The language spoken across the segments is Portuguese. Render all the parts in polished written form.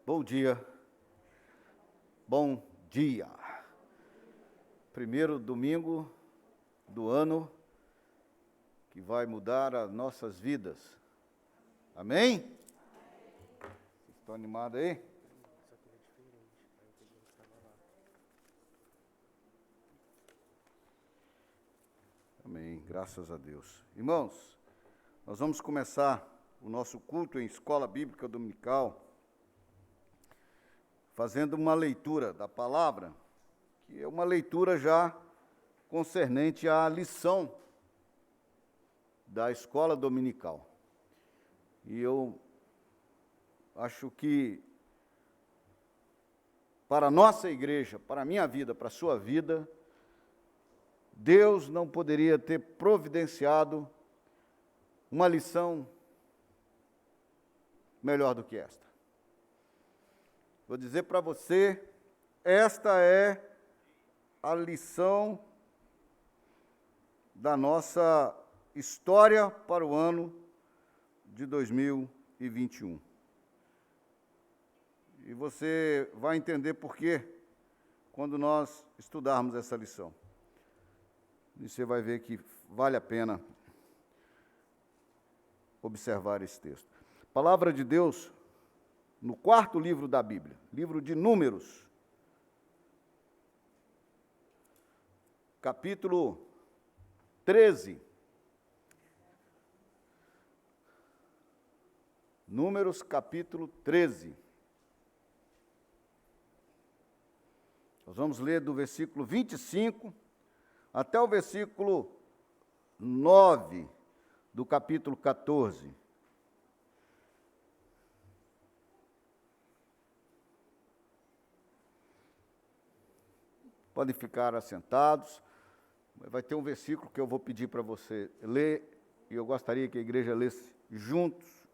Bom dia. Bom dia. Primeiro domingo do ano que vai mudar as nossas vidas. Amém? Vocês estão animados aí? Amém. Graças a Deus. Irmãos, nós vamos começar o nosso culto em Escola Bíblica Dominical fazendo uma leitura da palavra, que é uma leitura já concernente à lição da escola dominical. E eu acho que para a nossa igreja, para a minha vida, para a sua vida, Deus não poderia ter providenciado uma lição melhor do que esta. Vou dizer para você, esta é a lição da nossa história para o ano de 2021. E você vai entender por quê quando nós estudarmos essa lição. E você vai ver que vale a pena observar esse texto. Palavra de Deus, no quarto livro da Bíblia, livro de Números, capítulo 13. Números, capítulo 13. Nós vamos ler do versículo 25 até o versículo 9 do capítulo 14. Podem ficar assentados. Vai ter um versículo que eu vou pedir para você ler, e eu gostaria que a igreja lesse juntos.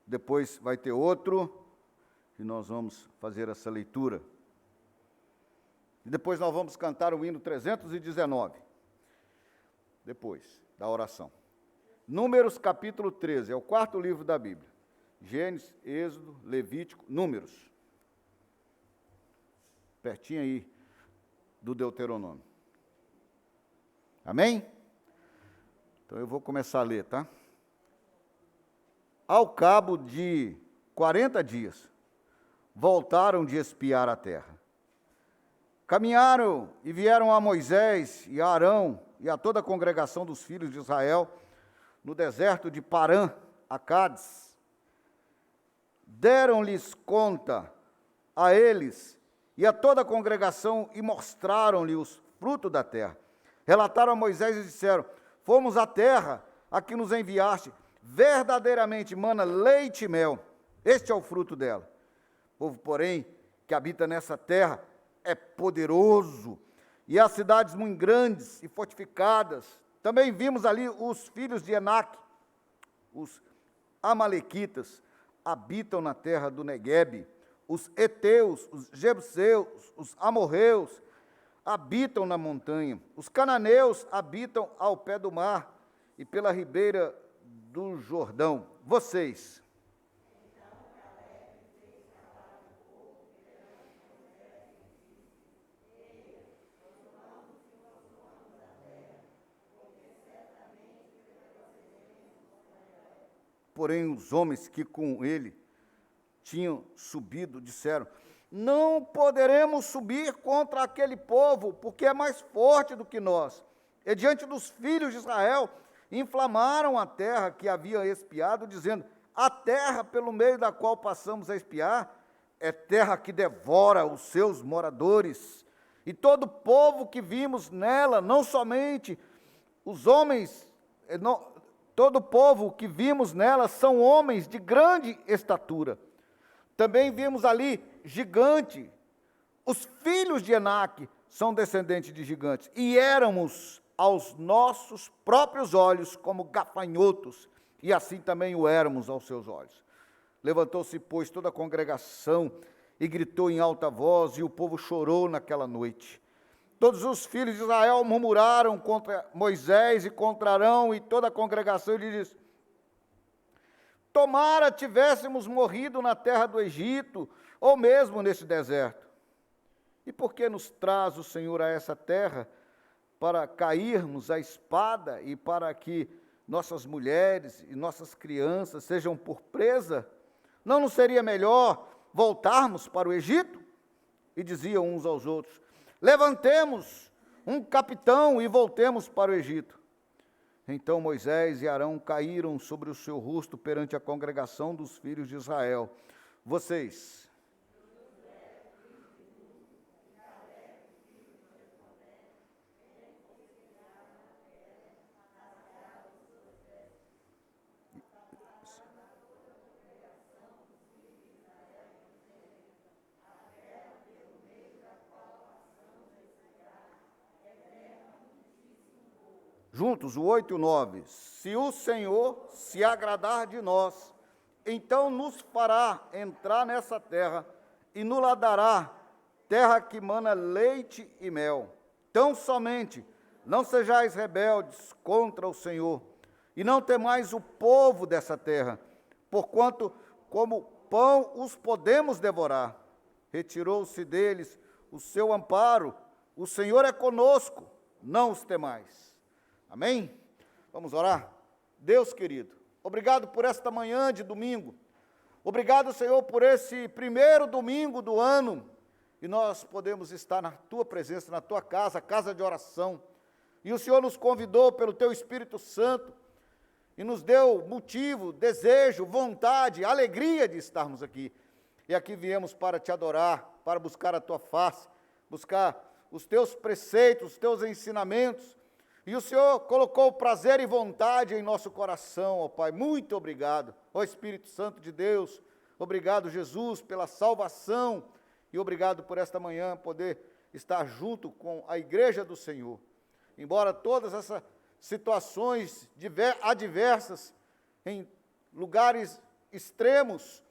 Depois vai ter outro, e nós vamos fazer essa leitura. E depois nós vamos cantar o hino 319, depois da oração. Números, capítulo 13, é o quarto livro da Bíblia. Gênesis, Êxodo, Levítico, Números. Pertinho aí do Deuteronômio. Amém? Então eu vou começar a ler, tá? Ao cabo de 40 dias, voltaram de espiar a terra. Caminharam e vieram a Moisés e a Arão e a toda a congregação dos filhos de Israel no deserto de Parã, a Cádiz. Deram-lhes conta a eles e a toda a congregação e mostraram-lhe os frutos da terra. Relataram a Moisés e disseram: fomos à terra a que nos enviaste, verdadeiramente mana leite e mel, este é o fruto dela. O povo, porém, que habita nessa terra é poderoso, e há cidades muito grandes e fortificadas. Também vimos ali os filhos de Enaque, os amalequitas, habitam na terra do Neguebe. Os heteus, os jebuseus, os amorreus habitam na montanha. Os cananeus habitam ao pé do mar e pela ribeira do Jordão. Vocês. Porém, os homens que com ele tinham subido, disseram: não poderemos subir contra aquele povo, porque é mais forte do que nós. E diante dos filhos de Israel, inflamaram a terra que havia espiado, dizendo: a terra pelo meio da qual passamos a espiar, é terra que devora os seus moradores. E todo o povo que vimos nela, não somente os homens, todo o povo que vimos nela são homens de grande estatura. Também vimos ali gigante. Os filhos de Enaque são descendentes de gigantes. E éramos aos nossos próprios olhos como gafanhotos, e assim também o éramos aos seus olhos. Levantou-se, pois, toda a congregação e gritou em alta voz, e o povo chorou naquela noite. Todos os filhos de Israel murmuraram contra Moisés e contra Arão, e toda a congregação lhe disse: tomara tivéssemos morrido na terra do Egito, ou mesmo neste deserto. E por que nos traz o Senhor a essa terra? Para cairmos à espada e para que nossas mulheres e nossas crianças sejam por presa? Não nos seria melhor voltarmos para o Egito? E diziam uns aos outros: levantemos um capitão e voltemos para o Egito. Então Moisés e Arão caíram sobre o seu rosto perante a congregação dos filhos de Israel. Vocês... Juntos, o 8 e o 9. Se o Senhor se agradar de nós, então nos fará entrar nessa terra e nos la dará, terra que mana leite e mel. Tão somente não sejais rebeldes contra o Senhor, e não temais o povo dessa terra, porquanto como pão os podemos devorar. Retirou-se deles o seu amparo, o Senhor é conosco, não os temais. Amém? Vamos orar? Deus querido, obrigado por esta manhã de domingo. Obrigado, Senhor, por esse primeiro domingo do ano. E nós podemos estar na Tua presença, na Tua casa, casa de oração. E o Senhor nos convidou pelo Teu Espírito Santo e nos deu motivo, desejo, vontade, alegria de estarmos aqui. E aqui viemos para Te adorar, para buscar a Tua face, buscar os Teus preceitos, os Teus ensinamentos. E o Senhor colocou prazer e vontade em nosso coração, ó Pai. Muito obrigado, ó Espírito Santo de Deus. Obrigado, Jesus, pela salvação. E obrigado por esta manhã poder estar junto com a igreja do Senhor. Embora todas essas situações adversas, em lugares extremos,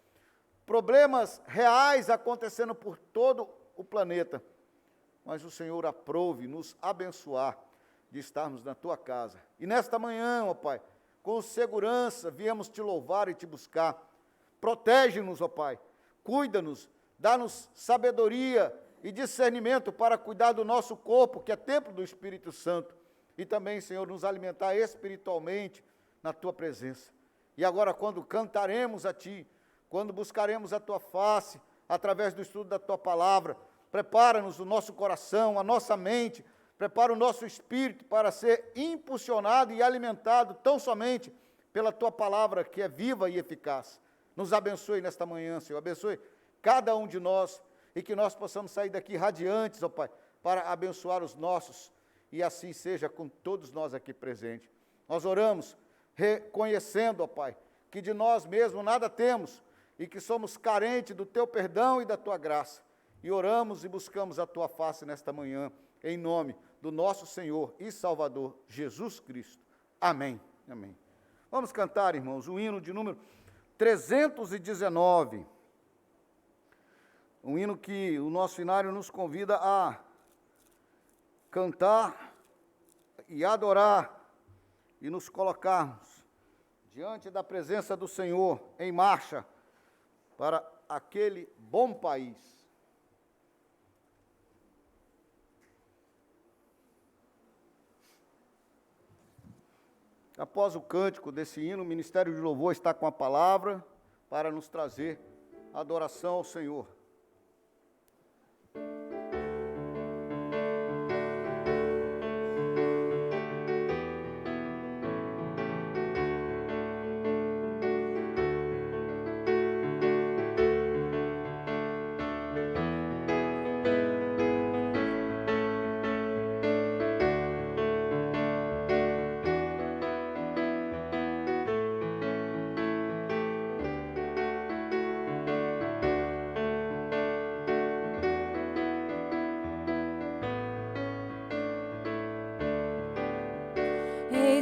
problemas reais acontecendo por todo o planeta, mas o Senhor aprove nos abençoar de estarmos na Tua casa. E nesta manhã, ó Pai, com segurança, viemos Te louvar e Te buscar. Protege-nos, ó Pai, cuida-nos, dá-nos sabedoria e discernimento para cuidar do nosso corpo, que é templo do Espírito Santo, e também, Senhor, nos alimentar espiritualmente na Tua presença. E agora, quando cantaremos a Ti, quando buscaremos a Tua face, através do estudo da Tua palavra, prepara-nos o nosso coração, a nossa mente, prepara o nosso espírito para ser impulsionado e alimentado tão somente pela Tua palavra, que é viva e eficaz. Nos abençoe nesta manhã, Senhor. Abençoe cada um de nós e que nós possamos sair daqui radiantes, ó Pai, para abençoar os nossos, e assim seja com todos nós aqui presentes. Nós oramos reconhecendo, ó Pai, que de nós mesmos nada temos e que somos carentes do Teu perdão e da Tua graça. E oramos e buscamos a Tua face nesta manhã, em nome do nosso Senhor e Salvador, Jesus Cristo. Amém. Amém. Vamos cantar, irmãos, o hino de número 319. Um hino que o nosso hinário nos convida a cantar e adorar e nos colocarmos diante da presença do Senhor em marcha para aquele bom país. Após o cântico desse hino, o Ministério de Louvor está com a palavra para nos trazer adoração ao Senhor.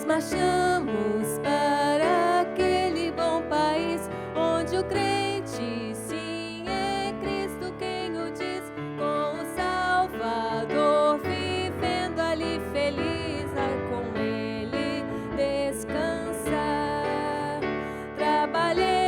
Marchamos para aquele bom país, onde o crente sim é Cristo quem o diz, com o Salvador vivendo ali feliz, com Ele descansar. Trabalhei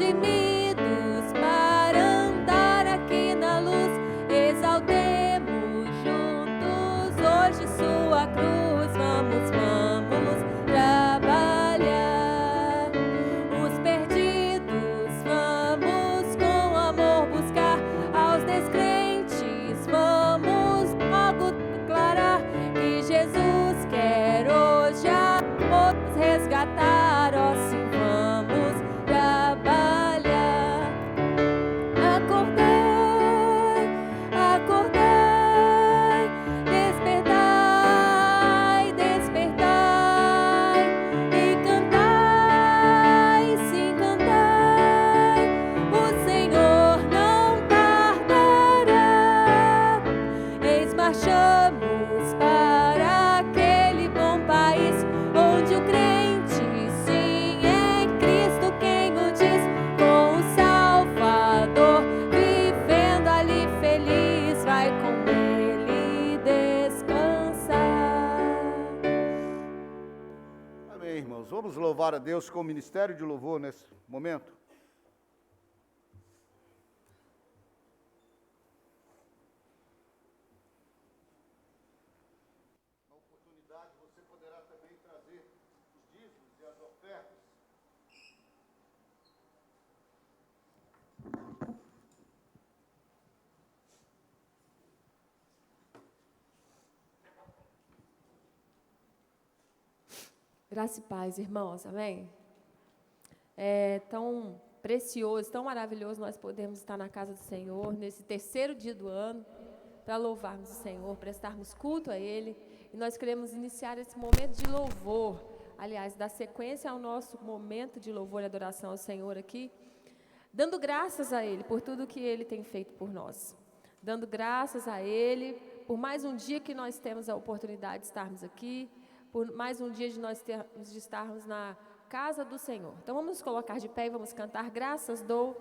redimidos para andar aqui na luz. Exaltemos juntos hoje sua cruz. Vamos, vamos trabalhar. Os perdidos vamos com amor buscar. Aos descrentes vamos logo declarar que Jesus quer hoje a todos resgatar. Ó, sim, vamos trabalhar. Acordai, acordai, despertai, despertai e cantai, sim, cantai. O Senhor não tardará. Eis marchamos para aquele bom país onde o crente sim é Cristo quem o diz, com o Salvador vivendo ali feliz, vai com ele descansar. Amém, irmãos. Vamos louvar a Deus com o ministério de louvor nesse momento. Na oportunidade, você poderá também trazer os dízimos e as ofertas. Graça e paz, irmãos, amém? É tão precioso, tão maravilhoso nós podermos estar na casa do Senhor nesse terceiro dia do ano, para louvarmos o Senhor, prestarmos culto a Ele. E nós queremos iniciar esse momento de louvor, aliás, dar sequência ao nosso momento de louvor e adoração ao Senhor aqui, dando graças a Ele por tudo que Ele tem feito por nós. Dando graças a Ele por mais um dia que nós temos a oportunidade de estarmos aqui, por mais um dia de estarmos na casa do Senhor. Então vamos nos colocar de pé e vamos cantar Graças Dou.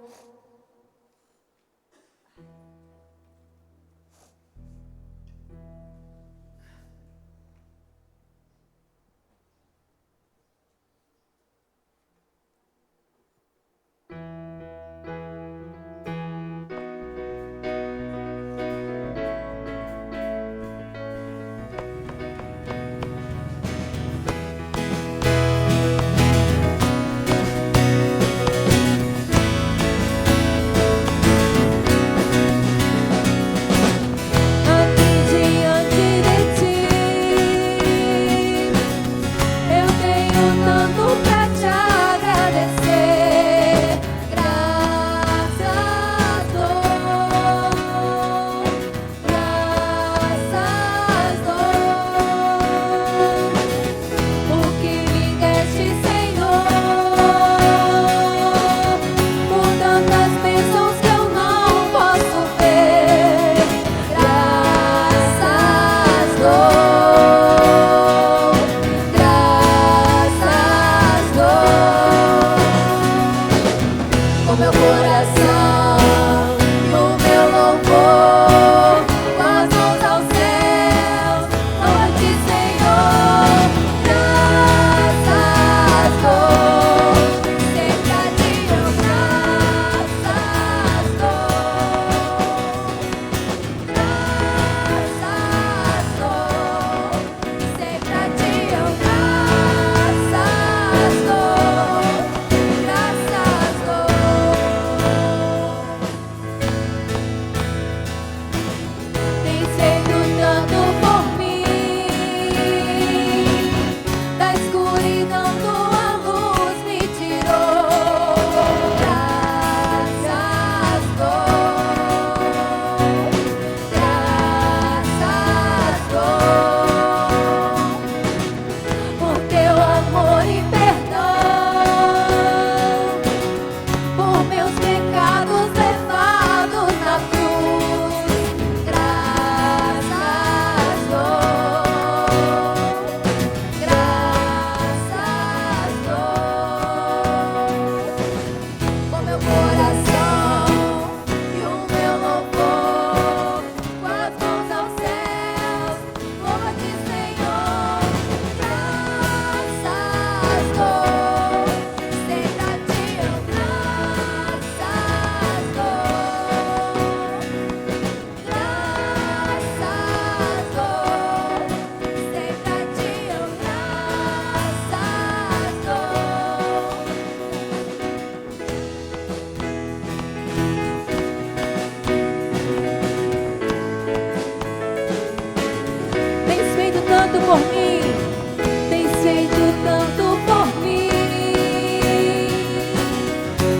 tanto por mim, tens feito tanto por mim.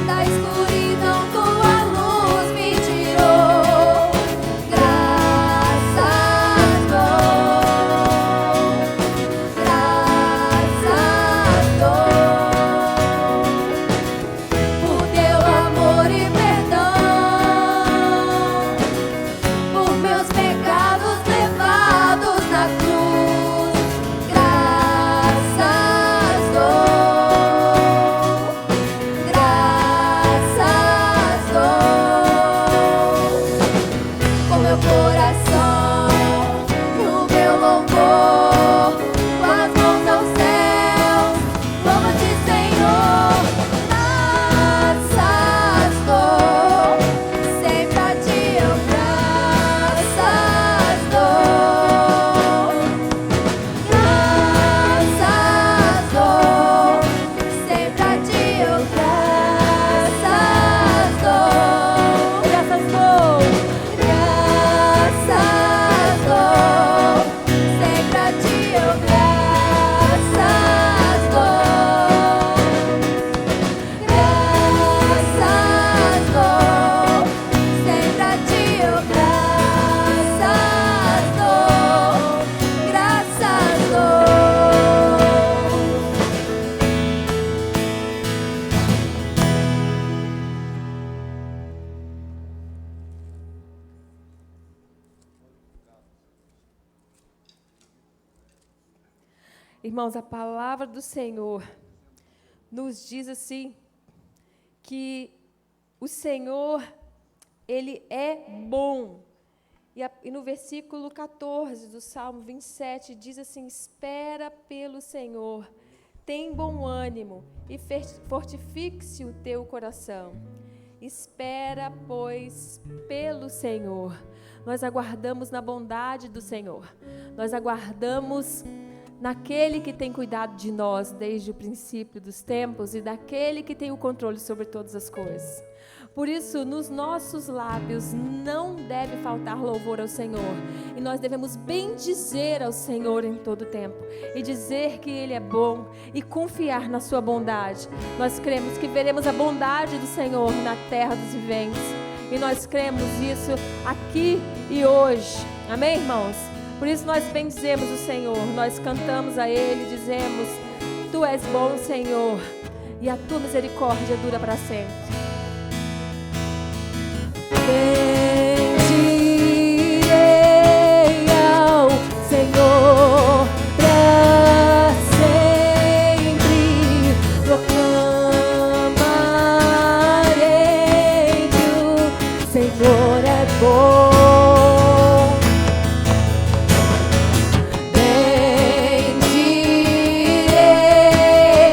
Da escuridão tua luz me tirou, graças dou, por teu amor e perdão, por meus pecados levados na cruz, graças dou, com meu coração e o meu louvor, com as mãos aos céus, louvo-te, Senhor, graças dou, sempre a ti eu graças dou, sempre a ti eu graças dou, graças dou, sempre a ti eu graças dou, sempre a ti eu graças dou. Irmãos, a palavra do Senhor nos diz assim, que o Senhor, Ele é bom. E no versículo 14 do Salmo 27, diz assim: espera pelo Senhor, tem bom ânimo e fortifique-se o teu coração. Espera, pois, pelo Senhor. Nós aguardamos na bondade do Senhor. Nós aguardamos naquele que tem cuidado de nós desde o princípio dos tempos e daquele que tem o controle sobre todas as coisas. Por isso, nos nossos lábios não deve faltar louvor ao Senhor. E nós devemos bendizer ao Senhor em todo tempo. E dizer que Ele é bom e confiar na sua bondade. Nós cremos que veremos a bondade do Senhor na terra dos viventes. E nós cremos isso aqui e hoje. Amém, irmãos? Por isso nós bendizemos o Senhor. Nós cantamos a Ele, dizemos: Tu és bom, Senhor, e a Tua misericórdia dura para sempre. Bendirei ao Senhor para sempre, proclamarei que o Senhor é bom. Bendirei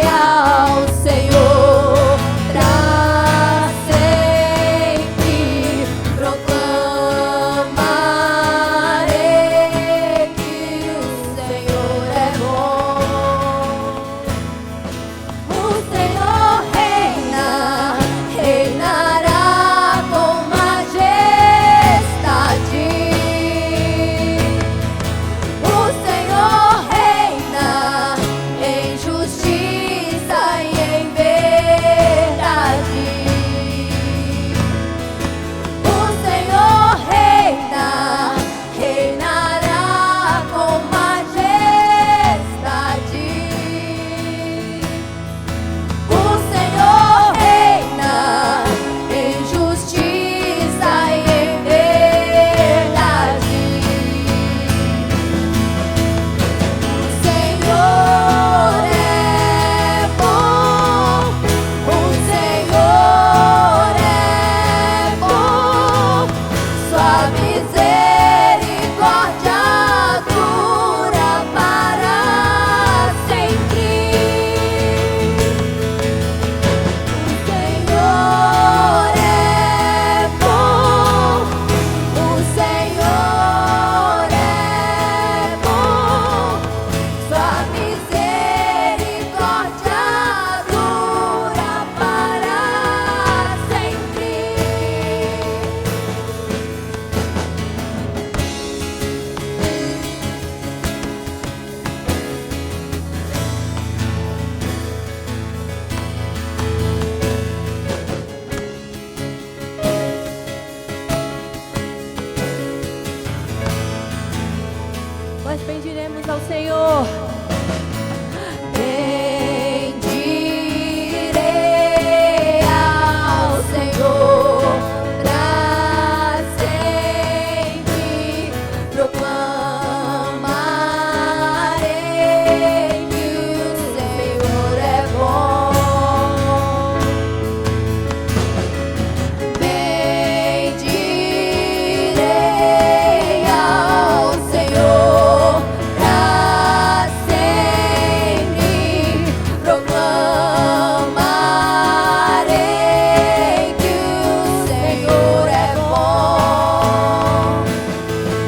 ao Senhor para sempre, ao Senhor. Bendirei ao Senhor pra sempre, proclamarei que o Senhor é bom. Bendirei ao Senhor pra sempre, proclamarei que o Senhor é bom.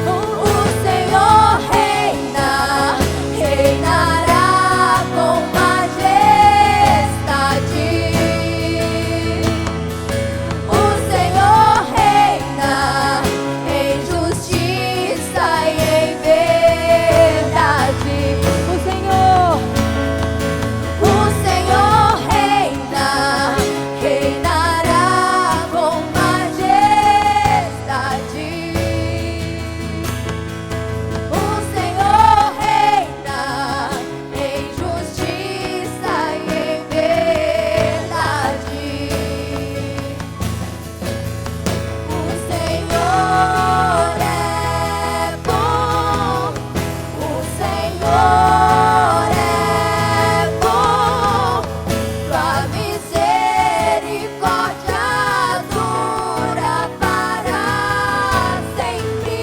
O Senhor reina, reinará com majestade. O Senhor reina em justiça e em verdade. O Senhor reina, reinará com majestade. O Senhor reina em justiça e em verdade. O Senhor é bom, o Senhor é bom, tua misericórdia dura para sempre.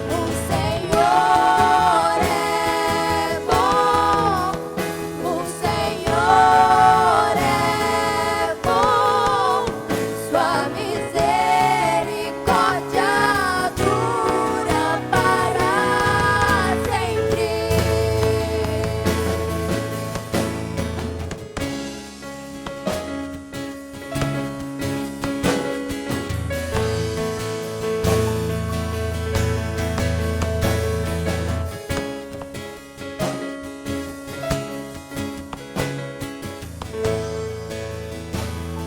O Senhor é bom, o Senhor é bom, sua misericórdia dura para sempre.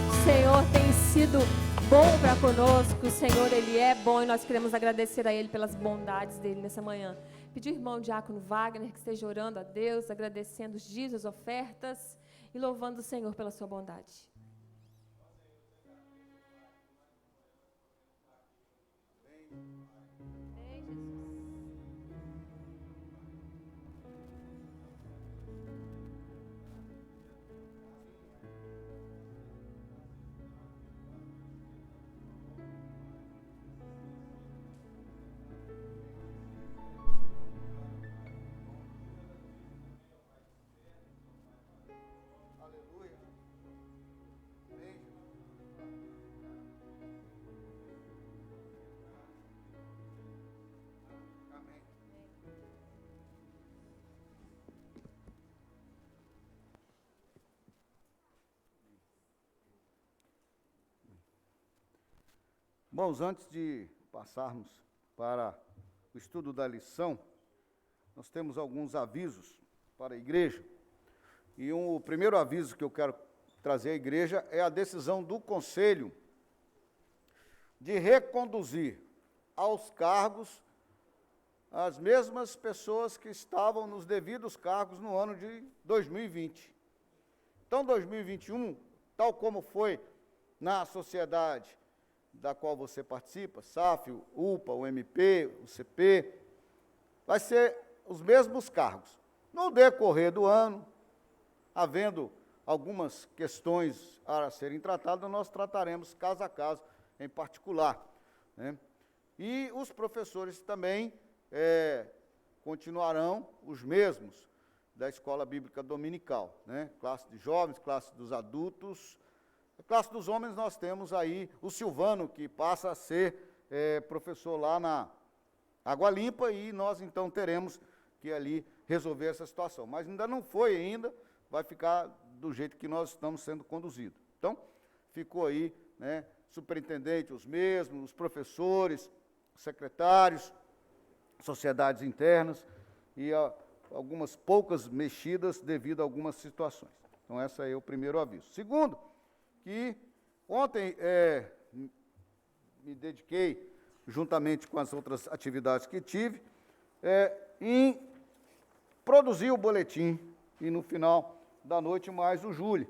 O Senhor tem sido bom para conosco, o Senhor, Ele é bom e nós queremos agradecer a Ele pelas bondades dEle nessa manhã. Pedir ao irmão Diácono Wagner que esteja orando a Deus, agradecendo os dízimos, as ofertas e louvando o Senhor pela sua bondade. Aleluia. Amém. Amém. Bom, antes de passarmos para o estudo da lição, nós temos alguns avisos para a igreja. E o primeiro aviso que eu quero trazer à igreja é a decisão do Conselho de reconduzir aos cargos as mesmas pessoas que estavam nos devidos cargos no ano de 2020. Então, 2021, tal como foi na sociedade da qual você participa, SAF, o UPA, o MP, o CP, vai ser os mesmos cargos. No decorrer do ano, havendo algumas questões a serem tratadas, nós trataremos caso a caso em particular, né? E os professores também continuarão os mesmos da Escola Bíblica Dominical, né? Classe de jovens, classe dos adultos. A classe dos homens nós temos aí o Silvano, que passa a ser professor lá na Água Limpa, e nós então teremos que ali resolver essa situação. Mas ainda não foi ainda, vai ficar do jeito que nós estamos sendo conduzidos. Então, ficou aí, né, superintendente, os mesmos, os professores, secretários, sociedades internas e algumas poucas mexidas devido a algumas situações. Então, esse aí é o primeiro aviso. Segundo, que ontem me dediquei juntamente com as outras atividades que tive, em produzir o boletim, e no final da noite mais o Júlio.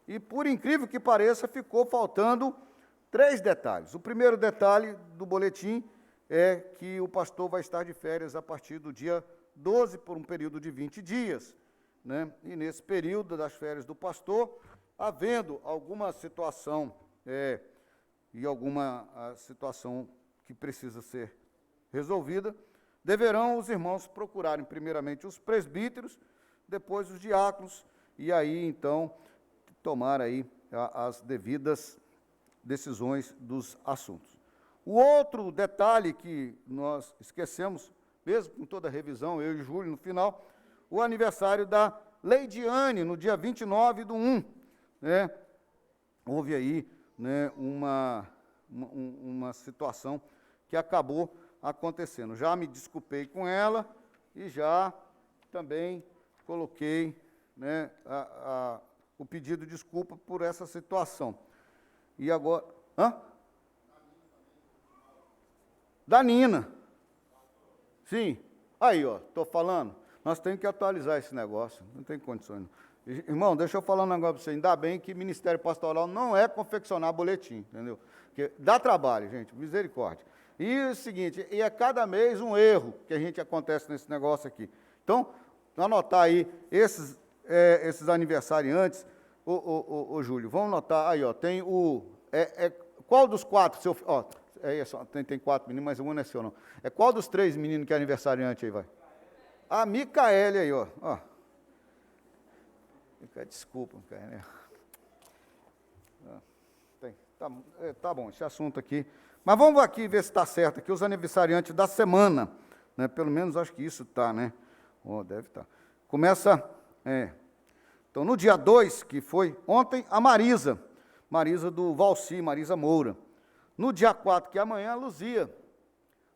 E, por incrível que pareça, ficou faltando 3 detalhes. O primeiro detalhe do boletim é que o pastor vai estar de férias a partir do dia 12, por um período de 20 dias. Né? E nesse período das férias do pastor, havendo alguma situação e alguma situação que precisa ser resolvida, deverão os irmãos procurarem primeiramente os presbíteros, depois os diáconos, e aí então tomar aí as devidas decisões dos assuntos. O outro detalhe que nós esquecemos, mesmo com toda a revisão, eu e Júlio no final, o aniversário da Leidiane, no dia 29/1, né? Houve aí, né, uma situação que acabou acontecendo. Já me desculpei com ela e já também coloquei, né, o pedido de desculpa por essa situação. E agora... Da Nina. Sim. Aí, ó, estou falando. Nós temos que atualizar esse negócio. Não tem condições. Não. Irmão, deixa eu falar um negócio para você. Ainda bem que Ministério Pastoral não é confeccionar boletim, entendeu? Porque dá trabalho, gente, misericórdia. E o seguinte, e é cada mês um erro que a gente acontece nesse negócio aqui. Então, anotar aí esses aniversariantes, ô Júlio, vamos anotar aí, ó, tem o... qual dos 4, seu... Ó, tem 4 meninos, mas um não é seu, não. Qual dos 3 meninos que é aniversariante aí, vai? A Micaele aí, ó. Desculpa, Micaele. Tá bom, esse assunto aqui. Mas vamos aqui ver se está certo aqui, os aniversariantes da semana. Né? Pelo menos acho que isso está, né? Deve estar. Começa... Então, no dia 2, que foi ontem, a Marisa do Valci, Marisa Moura. No dia 4, que é amanhã, a Luzia.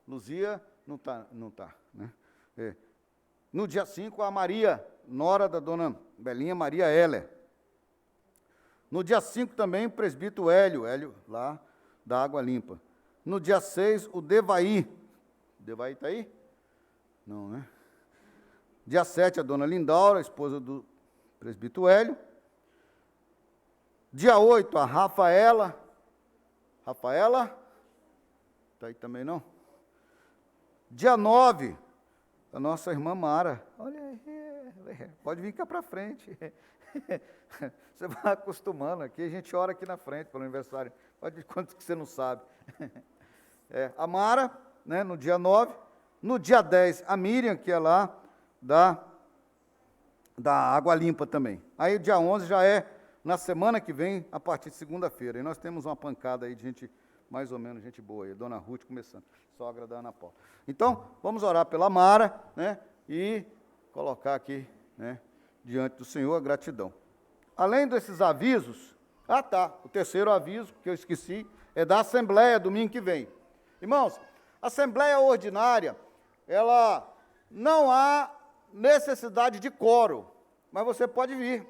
Luzia não está, né? No dia 5, a Maria, nora da dona Belinha, Maria Heller. No dia 5 também, o presbítero Hélio, lá da Água Limpa. No dia 6, o Devaí. Devaí está aí? Não, né? Dia 7, a dona Lindaura, esposa do presbítero Hélio. Dia 8, a Rafaela. Rafaela? Está aí também, não? Dia 9, a nossa irmã Mara. Olha aí, pode vir cá para frente. Você vai acostumando aqui, a gente ora aqui na frente pelo aniversário. Pode ver quanto que você não sabe. A Mara, né, no dia 9. No dia 10, a Miriam, que é lá da Água Limpa também. Aí o dia 11 já é na semana que vem, a partir de segunda-feira. E nós temos uma pancada aí de gente, mais ou menos, gente boa aí. Dona Ruth começando, sogra da Ana Paula. Então, vamos orar pela Mara, né, e colocar aqui, né, diante do Senhor a gratidão. Além desses avisos, o terceiro aviso, que eu esqueci, é da Assembleia, domingo que vem. Irmãos, Assembleia Ordinária, ela não há necessidade de quórum, mas você pode vir.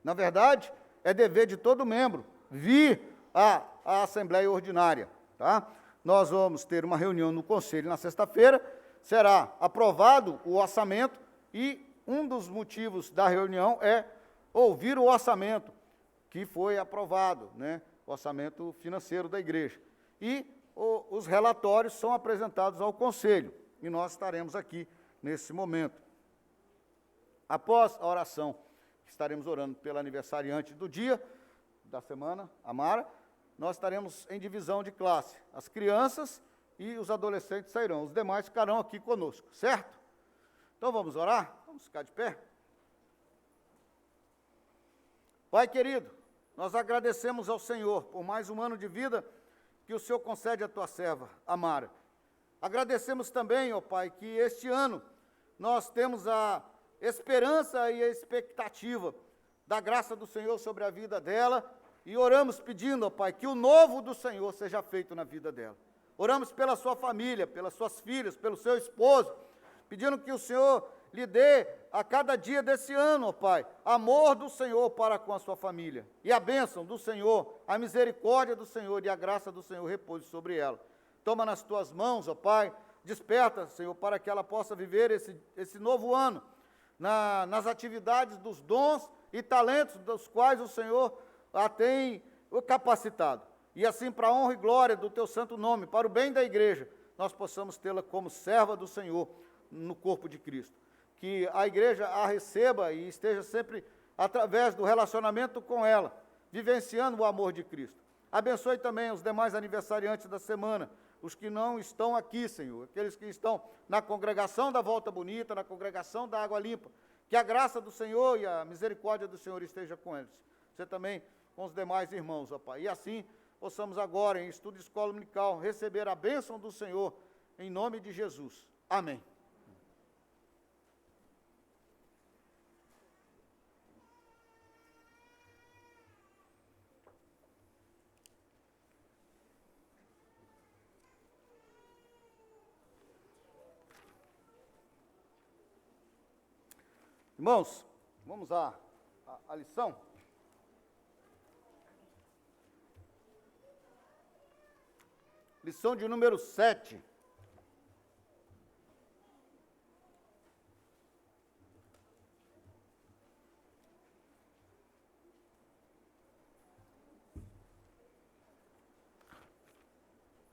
Na verdade, é dever de todo membro vir à Assembleia Ordinária. Tá? Nós vamos ter uma reunião no Conselho na sexta-feira, será aprovado o orçamento e um dos motivos da reunião é ouvir o orçamento que foi aprovado, né? O orçamento financeiro da igreja. E os relatórios são apresentados ao Conselho e nós estaremos aqui nesse momento. Após a oração, estaremos orando pelo aniversariante do dia, da semana, a Mara, nós estaremos em divisão de classe. As crianças e os adolescentes sairão, os demais ficarão aqui conosco, certo? Então vamos orar? Vamos ficar de pé? Pai querido, nós agradecemos ao Senhor por mais um ano de vida que o Senhor concede à tua serva, a Mara. Agradecemos também, ó Pai, que este ano nós temos a esperança e a expectativa da graça do Senhor sobre a vida dela e oramos pedindo, ó Pai, que o novo do Senhor seja feito na vida dela. Oramos pela sua família, pelas suas filhas, pelo seu esposo, pedindo que o Senhor lhe dê a cada dia desse ano, ó Pai, amor do Senhor para com a sua família e a bênção do Senhor, a misericórdia do Senhor e a graça do Senhor repouse sobre ela. toma nas tuas mãos, ó Pai, desperta, Senhor, para que ela possa viver esse novo ano, nas atividades dos dons e talentos dos quais o Senhor a tem capacitado. E assim, para a honra e glória do teu santo nome, para o bem da igreja, nós possamos tê-la como serva do Senhor no corpo de Cristo. Que a igreja a receba e esteja sempre através do relacionamento com ela, vivenciando o amor de Cristo. Abençoe também os demais aniversariantes da semana, os que não estão aqui, Senhor, aqueles que estão na congregação da Volta Bonita, na congregação da Água Limpa, que a graça do Senhor e a misericórdia do Senhor esteja com eles. Você também com os demais irmãos, ó Pai. E assim possamos agora, em estudo de escola dominical, receber a bênção do Senhor, em nome de Jesus. Amém. Irmãos, vamos à lição. Lição de número 7.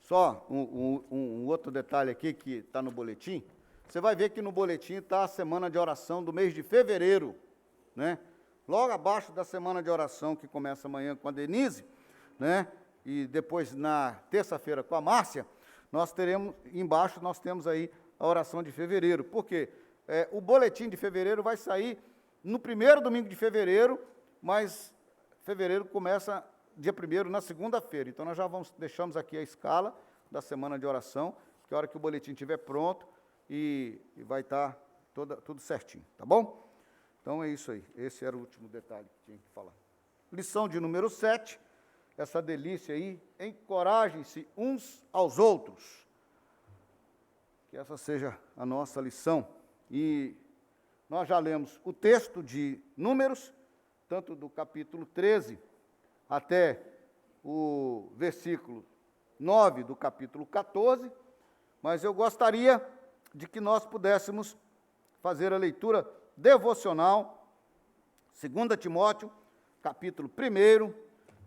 Só um outro detalhe aqui que está no boletim. Você vai ver que no boletim está a semana de oração do mês de fevereiro, né? Logo abaixo da semana de oração que começa amanhã com a Denise, né? E depois na terça-feira com a Márcia, nós teremos, embaixo nós temos aí a oração de fevereiro. Por quê? O boletim de fevereiro vai sair no primeiro domingo de fevereiro, mas fevereiro começa dia 1º na segunda-feira. Então nós já deixamos aqui a escala da semana de oração, que a hora que o boletim estiver pronto, e vai estar tudo certinho, tá bom? Então é isso aí, esse era o último detalhe que tinha que falar. Lição de número 7, essa delícia aí, encorajem-se uns aos outros. Que essa seja a nossa lição. E nós já lemos o texto de Números, tanto do capítulo 13 até o versículo 9 do capítulo 14, mas eu gostaria de que nós pudéssemos fazer a leitura devocional, 2 Timóteo, capítulo 1,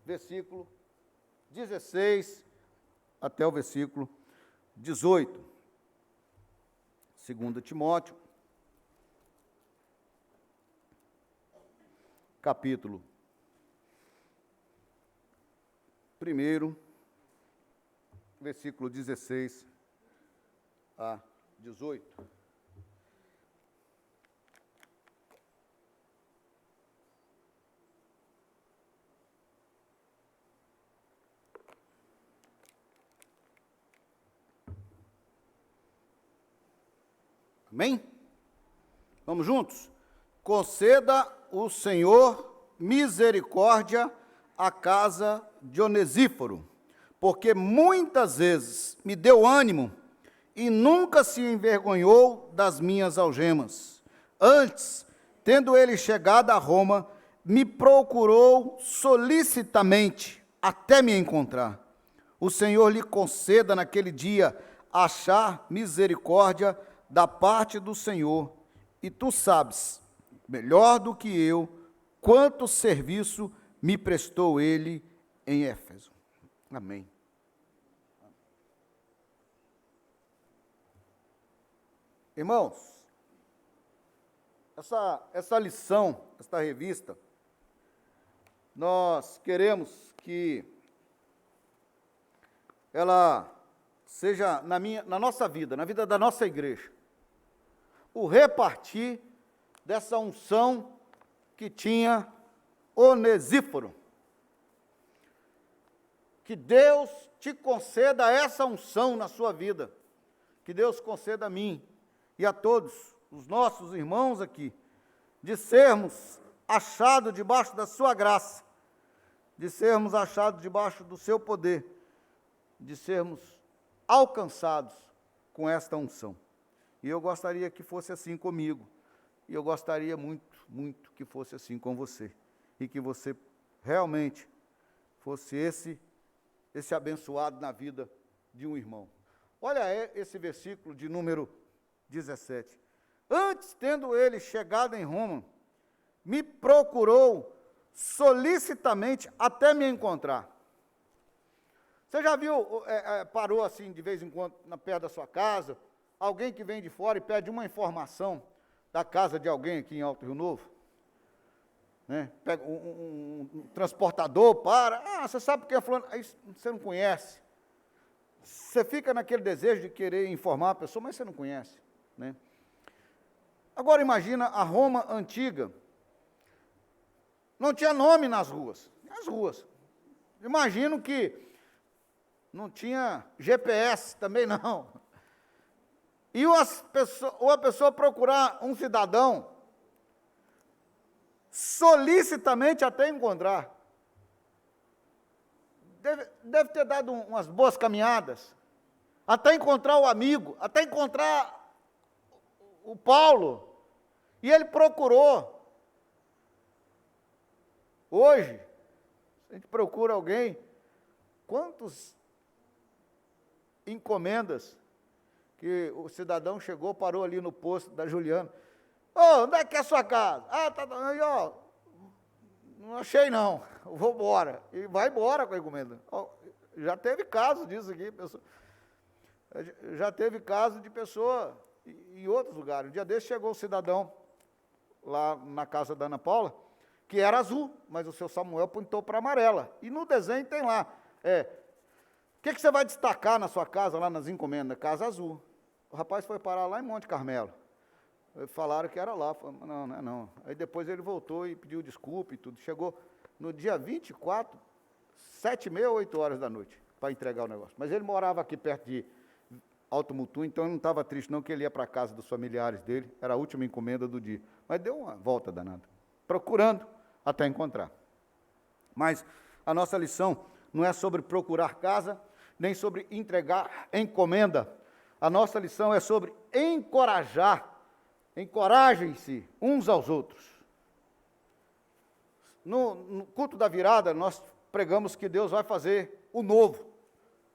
versículo 16 até o versículo 18. 2 Timóteo, capítulo 1, versículo 16 a 18. Amém? Vamos juntos? Conceda o Senhor misericórdia à casa de Onesíforo, porque muitas vezes me deu ânimo e nunca se envergonhou das minhas algemas. Antes, tendo ele chegado a Roma, me procurou solicitamente até me encontrar. O Senhor lhe conceda naquele dia achar misericórdia da parte do Senhor, e tu sabes, melhor do que eu, quanto serviço me prestou ele em Éfeso. Amém. Irmãos, essa lição, esta revista, nós queremos que ela seja na nossa vida, na vida da nossa igreja, o repartir dessa unção que tinha Onesíforo. Que Deus te conceda essa unção na sua vida, que Deus conceda a mim e a todos os nossos irmãos aqui, de sermos achados debaixo da sua graça, de sermos achados debaixo do seu poder, de sermos alcançados com esta unção. E eu gostaria que fosse assim comigo, e eu gostaria muito, muito que fosse assim com você, e que você realmente fosse esse abençoado na vida de um irmão. Olha esse versículo de número 17. Antes, tendo ele chegado em Roma, me procurou solicitamente até me encontrar. Você já viu, parou assim de vez em quando, perto da sua casa, alguém que vem de fora e pede uma informação da casa de alguém aqui em Alto Rio Novo? Né? Pega um transportador, você sabe o que é fulano? Aí você não conhece. Você fica naquele desejo de querer informar a pessoa, mas você não conhece. Né? Agora imagina a Roma antiga. Não tinha nome nas ruas. As ruas. Imagino que não tinha GPS também não. E uma pessoa procurar um cidadão solicitamente até encontrar. Deve ter dado umas boas caminhadas, até encontrar o amigo, até encontrar o Paulo. E ele procurou. Hoje, se a gente procura alguém, quantas encomendas que o cidadão chegou, parou ali no posto da Juliana. Onde é que é a sua casa? Tá aí, não achei não, vou embora. E vai embora com a encomenda. Já teve caso disso aqui, já teve caso de pessoa em outros lugares. Um dia desse chegou um cidadão lá na casa da Ana Paula, que era azul, mas o seu Samuel pintou para amarela. E no desenho tem lá, o que você vai destacar na sua casa, lá nas encomendas? Casa azul. O rapaz foi parar lá em Monte Carmelo. Falaram que era lá. Falei, não é não. Aí depois ele voltou e pediu desculpa e tudo. Chegou no dia 24, 7h30, 8 da noite, para entregar o negócio. Mas ele morava aqui perto de Alto Mutum, então ele não estava triste não, que ele ia para a casa dos familiares dele. Era a última encomenda do dia. Mas deu uma volta danada, procurando até encontrar. Mas a nossa lição não é sobre procurar casa, nem sobre entregar encomenda. A nossa lição é sobre encorajar. Encorajem-se uns aos outros. No culto da virada, nós pregamos que Deus vai fazer o novo.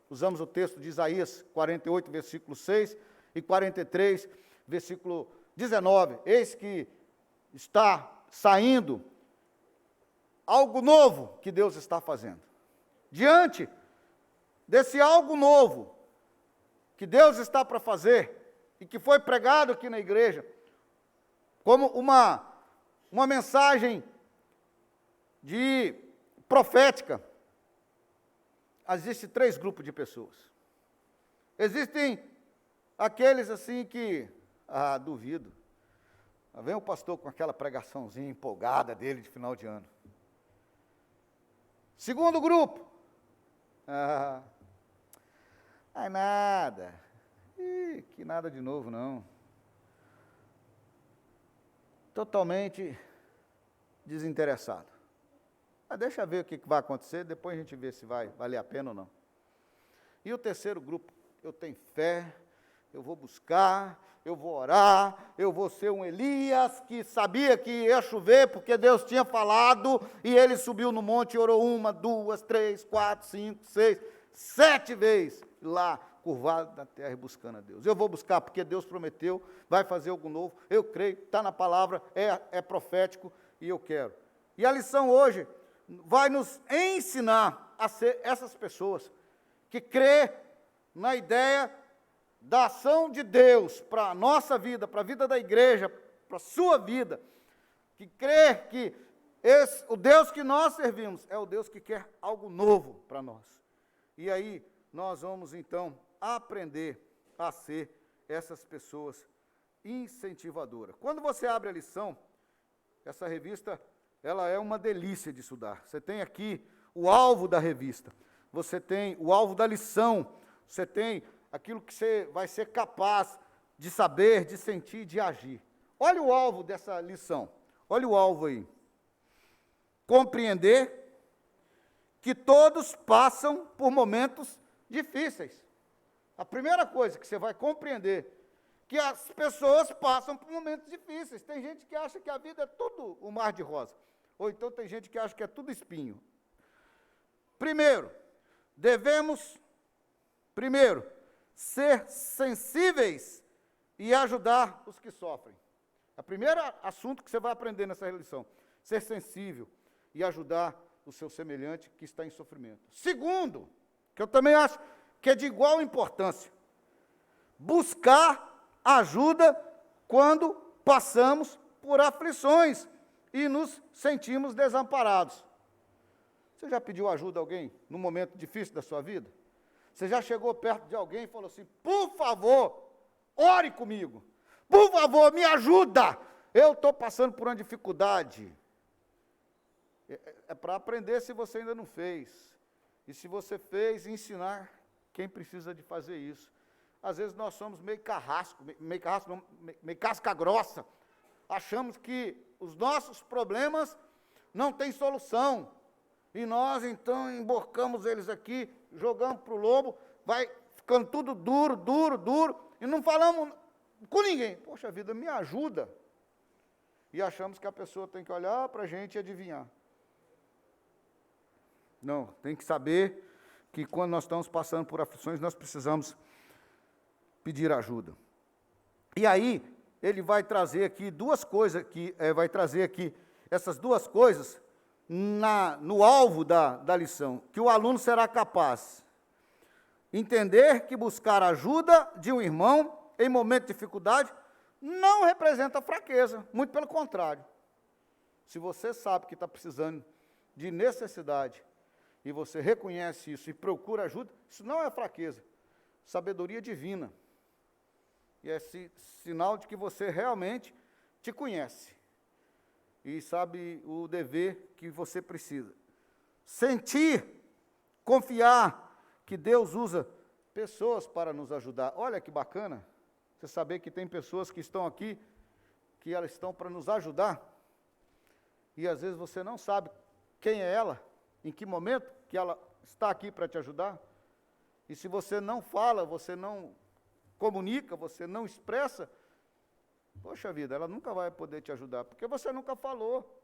Usamos o texto de Isaías 48, versículo 6, e 43, versículo 19. Eis que está saindo algo novo que Deus está fazendo. Diante desse algo novo que Deus está para fazer, e que foi pregado aqui na igreja, como uma mensagem profética, existem 3 grupos de pessoas. Existem aqueles assim que, duvido, vem o pastor com aquela pregaçãozinha empolgada dele de final de ano. Segundo grupo, nada, que nada de novo não. Totalmente desinteressado. Mas deixa eu ver o que vai acontecer, depois a gente vê se vai valer a pena ou não. E o terceiro grupo, eu tenho fé, eu vou buscar, eu vou orar, eu vou ser um Elias que sabia que ia chover porque Deus tinha falado, e ele subiu no monte e orou 1, 2, 3, 4, 5, 6, 7 vezes lá, curvado na terra e buscando a Deus. Eu vou buscar porque Deus prometeu, vai fazer algo novo, eu creio, está na palavra, é profético e eu quero. E a lição hoje vai nos ensinar a ser essas pessoas que crê na ideia da ação de Deus para a nossa vida, para a vida da igreja, para a sua vida, que crê que o Deus que nós servimos é o Deus que quer algo novo para nós. E aí nós vamos então aprender a ser essas pessoas incentivadoras. Quando você abre a lição, essa revista, ela é uma delícia de estudar. Você tem aqui o alvo da revista, você tem o alvo da lição, você tem aquilo que você vai ser capaz de saber, de sentir, de agir. Olha o alvo dessa lição, olha o alvo aí. Compreender que todos passam por momentos difíceis. A primeira coisa que você vai compreender, que as pessoas passam por momentos difíceis. Tem gente que acha que a vida é tudo um mar de rosa, ou então tem gente que acha que é tudo espinho. Primeiro, devemos Primeiro, ser sensíveis e ajudar os que sofrem. É o primeiro assunto que você vai aprender nessa lição. Ser sensível e ajudar o seu semelhante que está em sofrimento. Segundo, que eu também acho que é de igual importância, buscar ajuda quando passamos por aflições e nos sentimos desamparados. Você já pediu ajuda a alguém num momento difícil da sua vida? Você já chegou perto de alguém e falou assim, por favor, ore comigo. Por favor, me ajuda. Eu estou passando por uma dificuldade. É para aprender se você ainda não fez. E se você fez, ensinar quem precisa de fazer isso. Às vezes nós somos meio casca grossa. Achamos que os nossos problemas não têm solução. E nós, então, emborcamos eles aqui, jogamos para o lobo, vai ficando tudo duro, e não falamos com ninguém. Poxa vida, me ajuda. E achamos que a pessoa tem que olhar para a gente e adivinhar. Não, tem que saber que quando nós estamos passando por aflições, nós precisamos pedir ajuda. E aí, ele vai trazer aqui duas coisas, essas duas coisas, no alvo da lição, que o aluno será capaz de entender que buscar ajuda de um irmão em momento de dificuldade não representa fraqueza, muito pelo contrário. Se você sabe que está precisando de necessidade e você reconhece isso e procura ajuda, isso não é fraqueza, sabedoria divina. E é sinal de que você realmente te conhece e sabe o dever que você precisa. Sentir, confiar que Deus usa pessoas para nos ajudar. Olha que bacana, você saber que tem pessoas que estão aqui, que elas estão para nos ajudar, e às vezes você não sabe quem é ela, em que momento que ela está aqui para te ajudar. E se você não fala, você não comunica, você não expressa, poxa vida, ela nunca vai poder te ajudar, porque você nunca falou,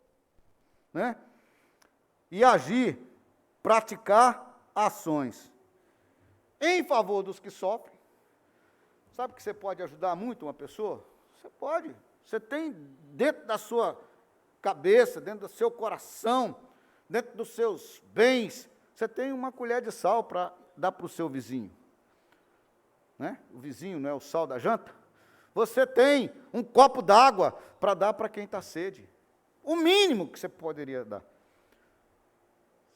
né? E agir, praticar ações em favor dos que sofrem. Sabe que você pode ajudar muito uma pessoa? Você pode. Você tem dentro da sua cabeça, dentro do seu coração, dentro dos seus bens, você tem uma colher de sal para dar para o seu vizinho. Né? O vizinho não é o sal da janta? Você tem um copo d'água para dar para quem está sede. O mínimo que você poderia dar.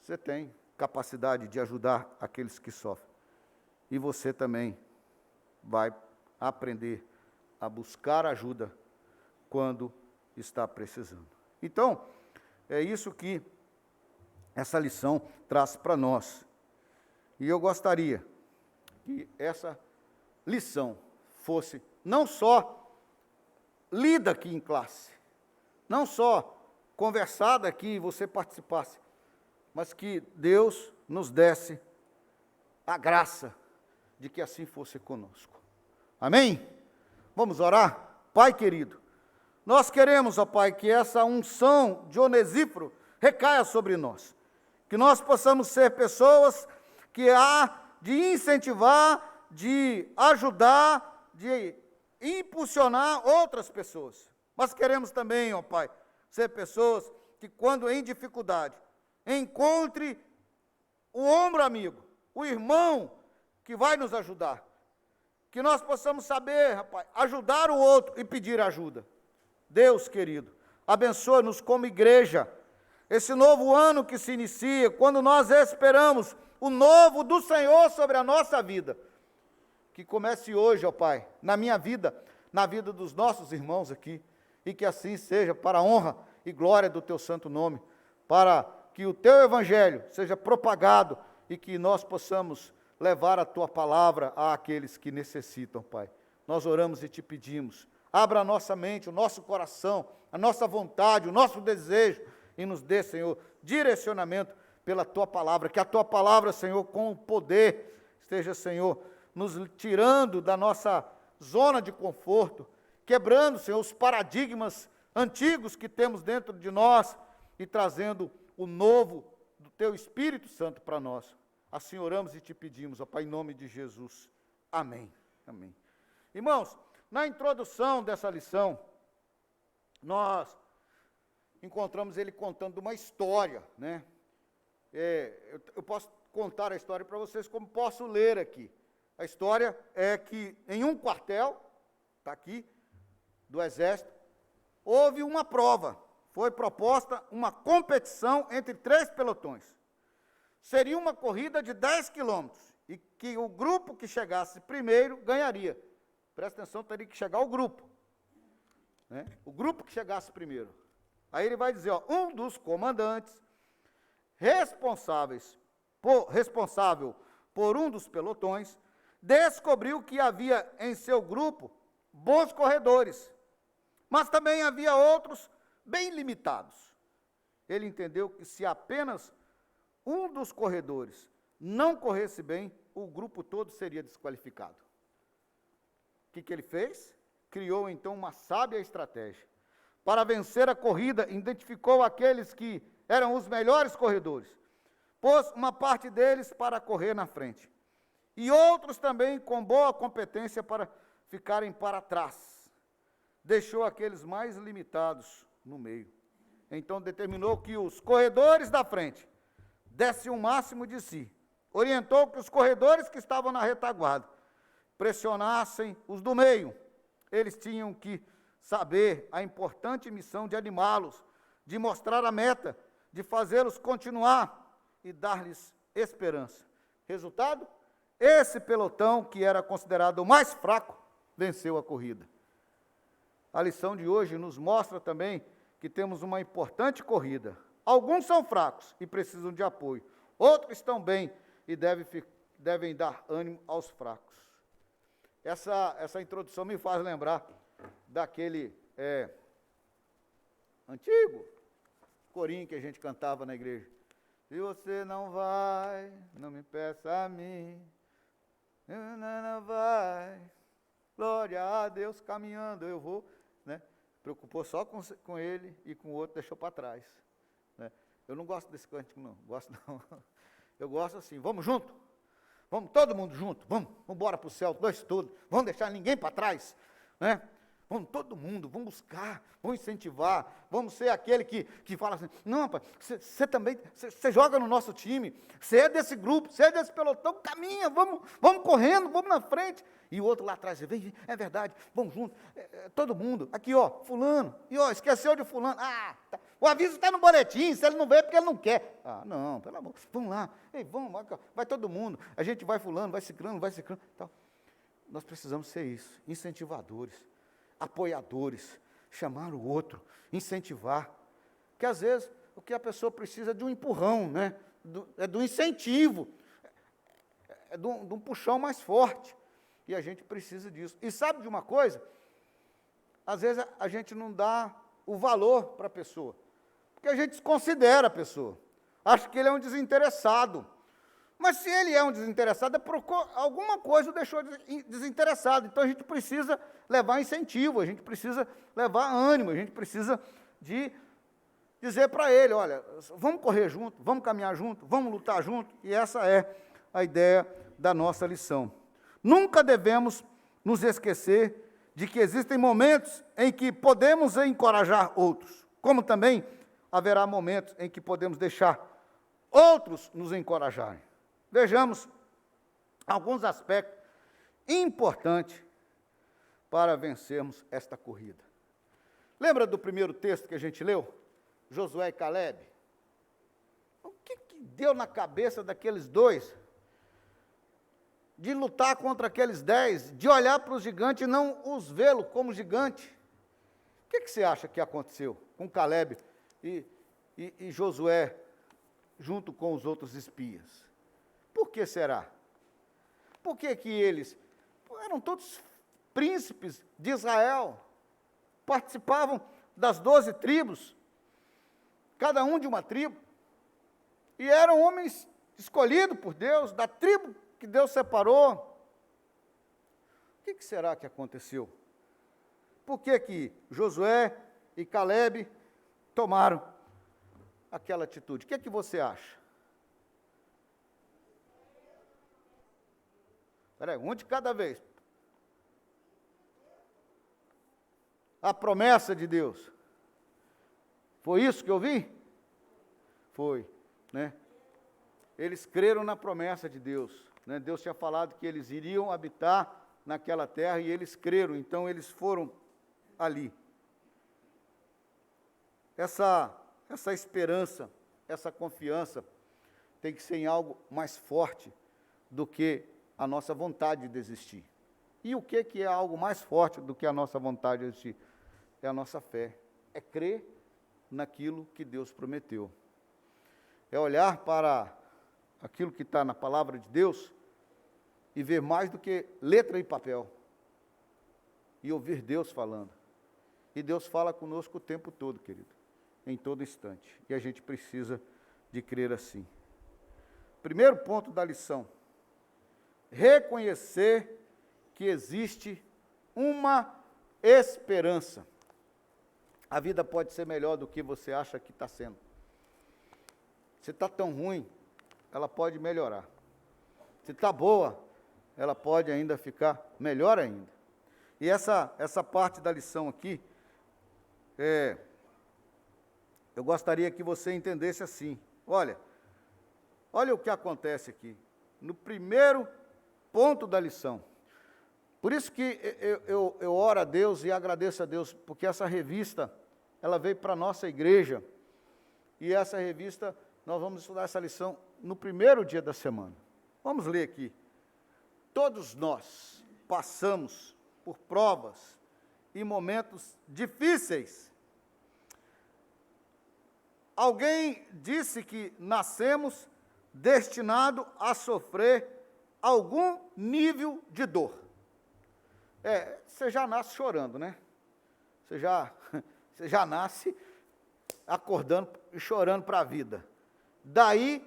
Você tem capacidade de ajudar aqueles que sofrem. E você também vai aprender a buscar ajuda quando está precisando. Então, é isso que essa lição traz para nós. E eu gostaria que essa lição fosse não só lida aqui em classe, não só conversada aqui e você participasse, mas que Deus nos desse a graça de que assim fosse conosco. Amém? Vamos orar? Pai querido, nós queremos, ó Pai, que essa unção de Onesíforo recaia sobre nós, que nós possamos ser pessoas que há de incentivar, de ajudar, de impulsionar outras pessoas. Mas queremos também, ó Pai, ser pessoas que quando em dificuldade, encontre o ombro amigo, o irmão que vai nos ajudar. Que nós possamos saber, rapaz, ajudar o outro e pedir ajuda. Deus querido, abençoa-nos como igreja, esse novo ano que se inicia, quando nós esperamos o novo do Senhor sobre a nossa vida. Que comece hoje, ó Pai, na minha vida, na vida dos nossos irmãos aqui, e que assim seja, para a honra e glória do Teu santo nome, para que o Teu Evangelho seja propagado e que nós possamos levar a Tua palavra àqueles que necessitam, Pai. Nós oramos e Te pedimos, abra a nossa mente, o nosso coração, a nossa vontade, o nosso desejo, e nos dê, Senhor, direcionamento pela Tua palavra, que a Tua palavra, Senhor, com o poder, esteja, Senhor, nos tirando da nossa zona de conforto, quebrando, Senhor, os paradigmas antigos que temos dentro de nós e trazendo o novo do Teu Espírito Santo para nós. Assim oramos e te pedimos, ó Pai, em nome de Jesus. Amém. Amém. Irmãos, na introdução dessa lição, nós encontramos ele contando uma história, né? Eu posso contar a história para vocês, como posso ler aqui. A história é que em um quartel, está aqui, do Exército, houve uma prova. Foi proposta uma competição entre 3 pelotões. Seria uma corrida de 10 quilômetros, e que o grupo que chegasse primeiro ganharia. Presta atenção, teria que chegar o grupo. Né? O grupo que chegasse primeiro. Aí ele vai dizer, ó, um dos comandantes responsável por um dos pelotões, descobriu que havia em seu grupo bons corredores, mas também havia outros bem limitados. Ele entendeu que se apenas um dos corredores não corresse bem, o grupo todo seria desqualificado. O que ele fez? Criou então uma sábia estratégia. Para vencer a corrida, identificou aqueles que eram os melhores corredores, pôs uma parte deles para correr na frente, e outros também com boa competência para ficarem para trás. Deixou aqueles mais limitados no meio. Então determinou que os corredores da frente dessem o máximo de si. Orientou que os corredores que estavam na retaguarda pressionassem os do meio. Eles tinham que saber a importante missão de animá-los, de mostrar a meta, de fazê-los continuar e dar-lhes esperança. Resultado? Esse pelotão, que era considerado o mais fraco, venceu a corrida. A lição de hoje nos mostra também que temos uma importante corrida. Alguns são fracos e precisam de apoio. Outros estão bem e devem dar ânimo aos fracos. Essa introdução me faz lembrar daquele antigo corinho que a gente cantava na igreja. Se você não vai, não me peça a mim. Não vai. Glória a Deus, caminhando eu vou. Né? Preocupou só com ele e com o outro deixou para trás. Né? Eu não gosto desse cântico, não. Gosto não. Eu gosto assim, vamos junto. Vamos todo mundo junto. Vamos embora para o céu, nós todos. Vamos deixar ninguém para trás. Né? Vamos todo mundo, vamos buscar, vamos incentivar, vamos ser aquele que fala assim, não, rapaz, você também, você joga no nosso time, você é desse grupo, você é desse pelotão, caminha, vamos correndo, vamos na frente. E o outro lá atrás, vem, é verdade, vamos junto, todo mundo, aqui ó, fulano, e ó, esqueceu de fulano, tá. O aviso está no boletim, se ele não veio é porque ele não quer. Não, pelo amor, vamos lá, vai todo mundo, a gente vai fulano, vai ciclano, tal. Nós precisamos ser isso, incentivadores, apoiadores, chamar o outro, incentivar. Porque às vezes o que a pessoa precisa é de um empurrão, né? Do incentivo, de um puxão mais forte. E a gente precisa disso. E sabe de uma coisa? Às vezes a gente não dá o valor para a pessoa, porque a gente desconsidera a pessoa. Acha que ele é um desinteressado. Mas se ele é um desinteressado, é por alguma coisa o deixou desinteressado. Então a gente precisa levar incentivo, a gente precisa levar ânimo, a gente precisa de dizer para ele, olha, vamos correr junto, vamos caminhar junto, vamos lutar junto. E essa é a ideia da nossa lição. Nunca devemos nos esquecer de que existem momentos em que podemos encorajar outros, como também haverá momentos em que podemos deixar outros nos encorajarem. Vejamos alguns aspectos importantes para vencermos esta corrida. Lembra do primeiro texto que a gente leu? Josué e Caleb? O que deu na cabeça daqueles dois de lutar contra aqueles 10, de olhar para os gigantes e não os vê-lo como gigante? O que você acha que aconteceu com Caleb e Josué junto com os outros espias? Por que será? Por que eles eram todos príncipes de Israel, participavam das 12 tribos, cada um de uma tribo, e eram homens escolhidos por Deus, da tribo que Deus separou? O que será que aconteceu? Por que Josué e Caleb tomaram aquela atitude? O que você acha? Peraí, um de cada vez. A promessa de Deus. Foi isso que eu vi? Foi, né? Eles creram na promessa de Deus, né? Deus tinha falado que eles iriam habitar naquela terra e eles creram, então eles foram ali. Essa esperança, essa confiança tem que ser em algo mais forte do que a nossa vontade de desistir. E o que é algo mais forte do que a nossa vontade de desistir? É a nossa fé, é crer naquilo que Deus prometeu. É olhar para aquilo que está na palavra de Deus e ver mais do que letra e papel. E ouvir Deus falando. E Deus fala conosco o tempo todo, querido. Em todo instante. E a gente precisa de crer assim. Primeiro ponto da lição. Reconhecer que existe uma esperança. A vida pode ser melhor do que você acha que está sendo. Se está tão ruim, ela pode melhorar. Se está boa, ela pode ainda ficar melhor ainda. E essa parte da lição aqui, eu gostaria que você entendesse assim. Olha o que acontece aqui. No primeiro ponto da lição. Por isso que eu oro a Deus e agradeço a Deus, porque essa revista, ela veio para a nossa igreja. E essa revista, nós vamos estudar essa lição no primeiro dia da semana. Vamos ler aqui. Todos nós passamos por provas e momentos difíceis. Alguém disse que nascemos destinado a sofrer algum nível de dor. Você já nasce chorando, né? Você já nasce acordando e chorando para a vida. Daí,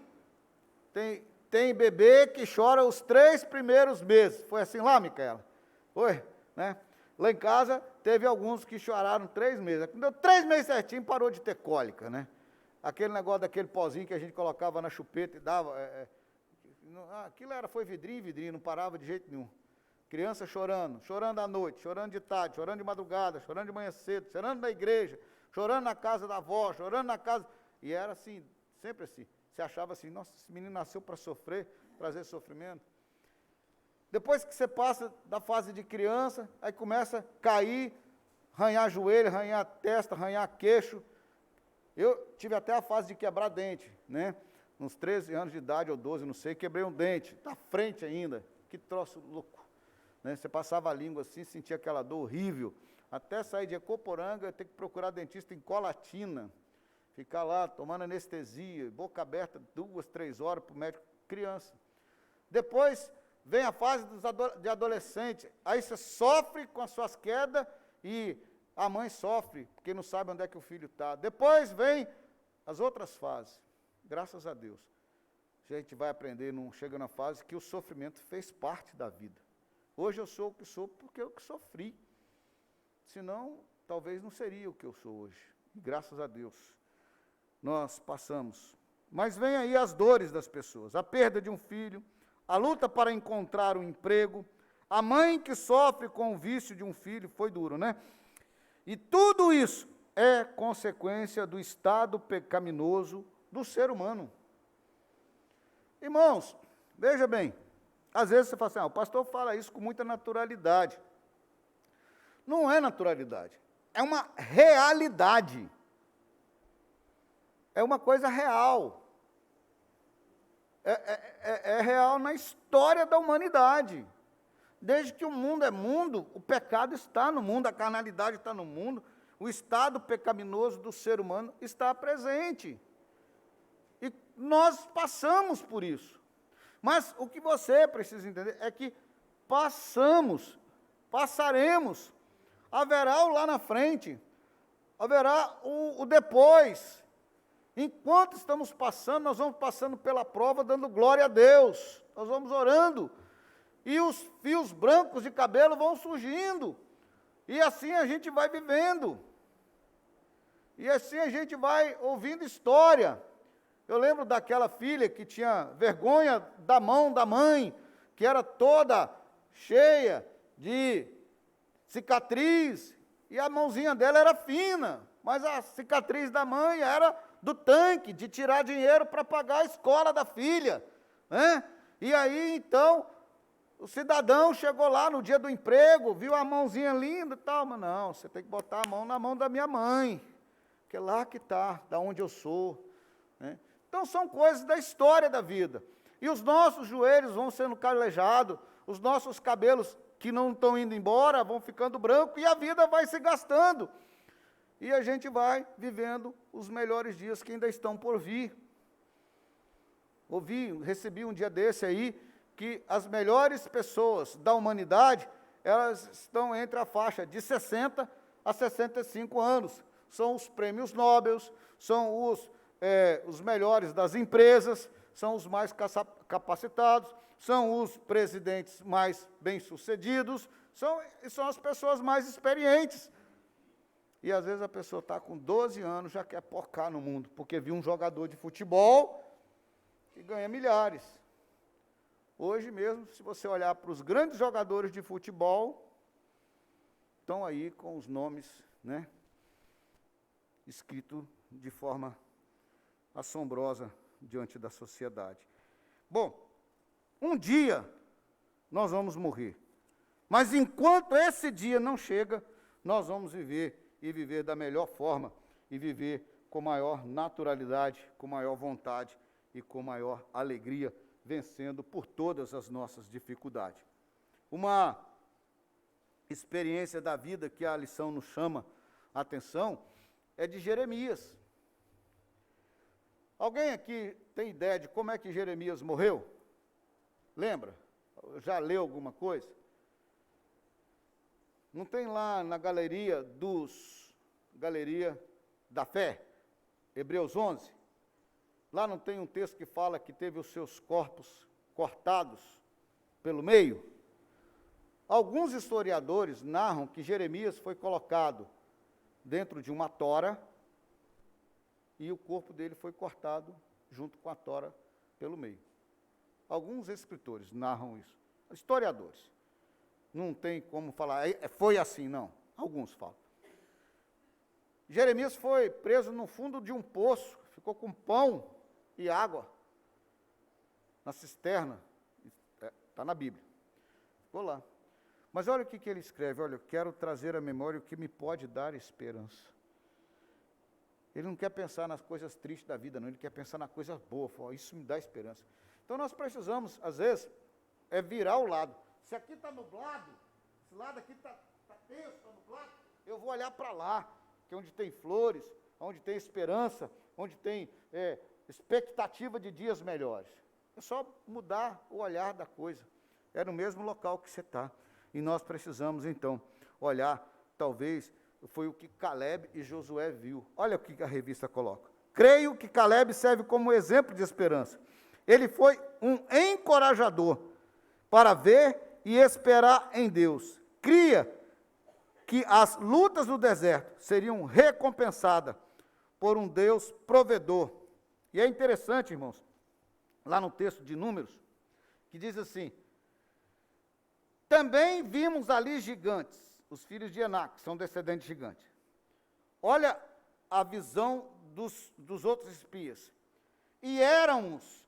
tem bebê que chora os 3 primeiros meses. Foi assim lá, Micaela? Foi, né? Lá em casa, teve alguns que choraram 3 meses. Quando deu 3 meses certinho, parou de ter cólica, né? Aquele negócio daquele pozinho que a gente colocava na chupeta e dava... aquilo foi vidrinho, não parava de jeito nenhum. Criança chorando à noite, chorando de tarde, chorando de madrugada, chorando de manhã cedo, chorando na igreja, chorando na casa da avó, chorando na casa... E era assim, sempre assim. Você achava assim, nossa, esse menino nasceu para sofrer, trazer sofrimento. Depois que você passa da fase de criança, aí começa a cair, arranhar joelho, arranhar testa, arranhar queixo. Eu tive até a fase de quebrar dente, né? Uns 13 anos de idade ou 12, não sei, quebrei um dente, na frente ainda. Que troço louco. Né? Você passava a língua assim, sentia aquela dor horrível. Até sair de Ecoporanga, ter que procurar dentista em Colatina. Ficar lá tomando anestesia, boca aberta 2, 3 horas para o médico, criança. Depois vem a fase de adolescente, aí você sofre com as suas quedas e a mãe sofre, porque não sabe onde é que o filho está. Depois vem as outras fases, graças a Deus. A gente vai aprender, não chega na fase que o sofrimento fez parte da vida. Hoje eu sou o que sou porque eu que sofri. Senão, talvez não seria o que eu sou hoje. Graças a Deus. Nós passamos. Mas vem aí as dores das pessoas, a perda de um filho, a luta para encontrar um emprego, a mãe que sofre com o vício de um filho, foi duro, né? E tudo isso é consequência do estado pecaminoso do ser humano. Irmãos, veja bem, às vezes você fala assim, o pastor fala isso com muita naturalidade. Não é naturalidade, é uma realidade. É uma coisa real. É real na história da humanidade. Desde que o mundo é mundo, o pecado está no mundo, a carnalidade está no mundo, o estado pecaminoso do ser humano está presente. E nós passamos por isso. Mas o que você precisa entender é que passaremos, haverá o lá na frente, haverá o depois. Enquanto estamos passando, nós vamos passando pela prova, dando glória a Deus. Nós vamos orando. E os fios brancos de cabelo vão surgindo. E assim a gente vai vivendo. E assim a gente vai ouvindo história. Eu lembro daquela filha que tinha vergonha da mão da mãe, que era toda cheia de cicatriz, e a mãozinha dela era fina, mas a cicatriz da mãe era do tanque, de tirar dinheiro para pagar a escola da filha, né? E aí, então, o cidadão chegou lá no dia do emprego, viu a mãozinha linda e tal, mas não, você tem que botar a mão na mão da minha mãe, que é lá que está, da onde eu sou, né? Então, são coisas da história da vida. E os nossos joelhos vão sendo calejados, os nossos cabelos que não estão indo embora vão ficando brancos, e a vida vai se gastando. E a gente vai vivendo os melhores dias que ainda estão por vir. Recebi um dia desse aí, que as melhores pessoas da humanidade, elas estão entre a faixa de 60 a 65 anos. São os prêmios Nobel, são os melhores das empresas, são os mais capacitados, são os presidentes mais bem-sucedidos, são as pessoas mais experientes. E às vezes a pessoa está com 12 anos, já quer porcar no mundo, porque viu um jogador de futebol que ganha milhares. Hoje mesmo, se você olhar para os grandes jogadores de futebol, estão aí com os nomes, né, escritos de forma assombrosa diante da sociedade. Bom, um dia nós vamos morrer, mas enquanto esse dia não chega, nós vamos viver da melhor forma, e viver com maior naturalidade, com maior vontade e com maior alegria, vencendo por todas as nossas dificuldades. Uma experiência da vida que a lição nos chama a atenção é de Jeremias. Alguém aqui tem ideia de como é que Jeremias morreu? Lembra? Já leu alguma coisa? Não tem lá na galeria da fé, Hebreus 11? Lá não tem um texto que fala que teve os seus corpos cortados pelo meio? Alguns historiadores narram que Jeremias foi colocado dentro de uma tora e o corpo dele foi cortado junto com a tora pelo meio. Alguns escritores narram isso, historiadores. Não tem como falar, foi assim, não. Alguns falam. Jeremias foi preso no fundo de um poço, ficou com pão e água na cisterna. Está na Bíblia. Ficou lá. Mas olha o que ele escreve. Olha, eu quero trazer à memória o que me pode dar esperança. Ele não quer pensar nas coisas tristes da vida, não. Ele quer pensar na coisa boa. Fala, isso me dá esperança. Então nós precisamos, às vezes, virar o lado. Se aqui está nublado, esse lado aqui está tenso, está nublado, eu vou olhar para lá, que é onde tem flores, onde tem esperança, onde tem expectativa de dias melhores. É só mudar o olhar da coisa. É no mesmo local que você está. E nós precisamos, então, olhar, talvez, foi o que Caleb e Josué viu. Olha o que a revista coloca. Creio que Caleb serve como exemplo de esperança. Ele foi um encorajador para ver e esperar em Deus. Cria que as lutas do deserto seriam recompensadas por um Deus provedor. E é interessante, irmãos, lá no texto de Números, que diz assim: também vimos ali gigantes, os filhos de Enac, que são descendentes de gigantes. Olha a visão dos outros espias. E éramos,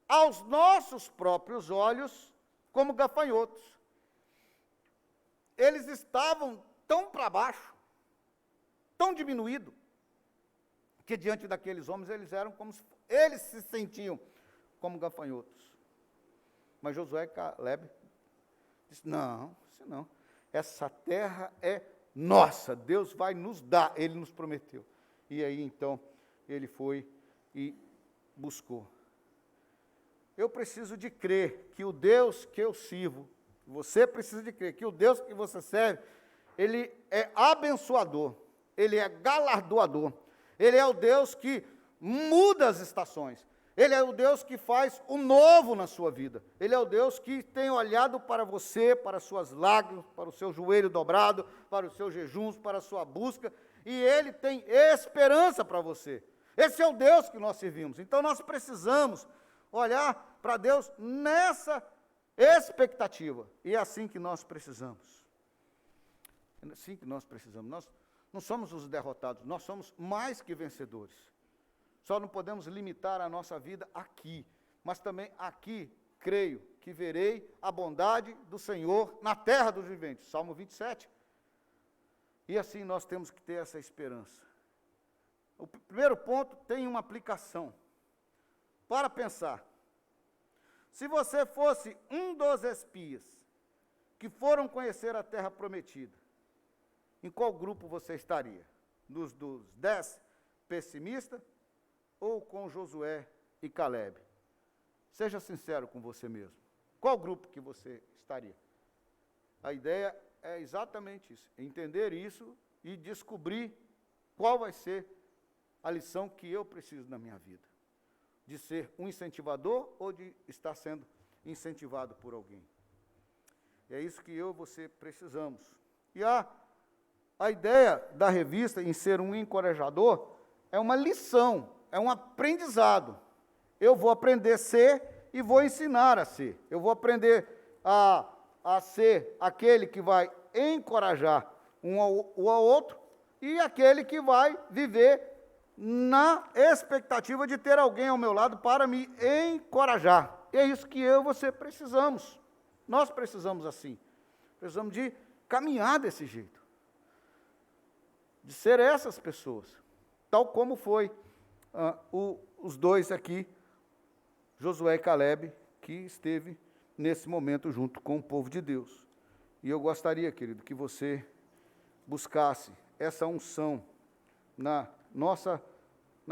aos nossos próprios olhos, como gafanhotos. Eles estavam tão para baixo, tão diminuídos, que diante daqueles homens eles eram como se, eles se sentiam como gafanhotos. Mas Josué e Caleb disse, não, isso não. Essa terra é nossa, Deus vai nos dar, Ele nos prometeu. E aí, então, ele foi e buscou. Eu preciso de crer que o Deus que eu sirvo, você precisa de crer que o Deus que você serve, Ele é abençoador, Ele é galardoador, Ele é o Deus que muda as estações, Ele é o Deus que faz o novo na sua vida, Ele é o Deus que tem olhado para você, para as suas lágrimas, para o seu joelho dobrado, para os seus jejuns, para a sua busca, e Ele tem esperança para você. Esse é o Deus que nós servimos. Então nós precisamos olhar para Deus nessa expectativa. E é assim que nós precisamos. É assim que nós precisamos. Nós não somos os derrotados, nós somos mais que vencedores. Só não podemos limitar a nossa vida aqui, mas também aqui, creio que verei a bondade do Senhor na terra dos viventes. Salmo 27. E assim nós temos que ter essa esperança. O primeiro ponto tem uma aplicação. Para pensar, se você fosse um dos espias que foram conhecer a terra prometida, em qual grupo você estaria? Dos 10 pessimistas ou com Josué e Calebe? Seja sincero com você mesmo. Qual grupo que você estaria? A ideia é exatamente isso, entender isso e descobrir qual vai ser a lição que eu preciso na minha vida. De ser um incentivador ou de estar sendo incentivado por alguém. E é isso que eu e você precisamos. E a ideia da revista em ser um encorajador é uma lição, é um aprendizado. Eu vou aprender a ser e vou ensinar a ser. Eu vou aprender a ser aquele que vai encorajar um ao outro e aquele que vai viver na expectativa de ter alguém ao meu lado para me encorajar. E é isso que eu e você precisamos. Nós precisamos assim. Precisamos de caminhar desse jeito. De ser essas pessoas. Tal como foi os dois aqui, Josué e Calebe, que esteve nesse momento junto com o povo de Deus. E eu gostaria, querido, que você buscasse essa unção na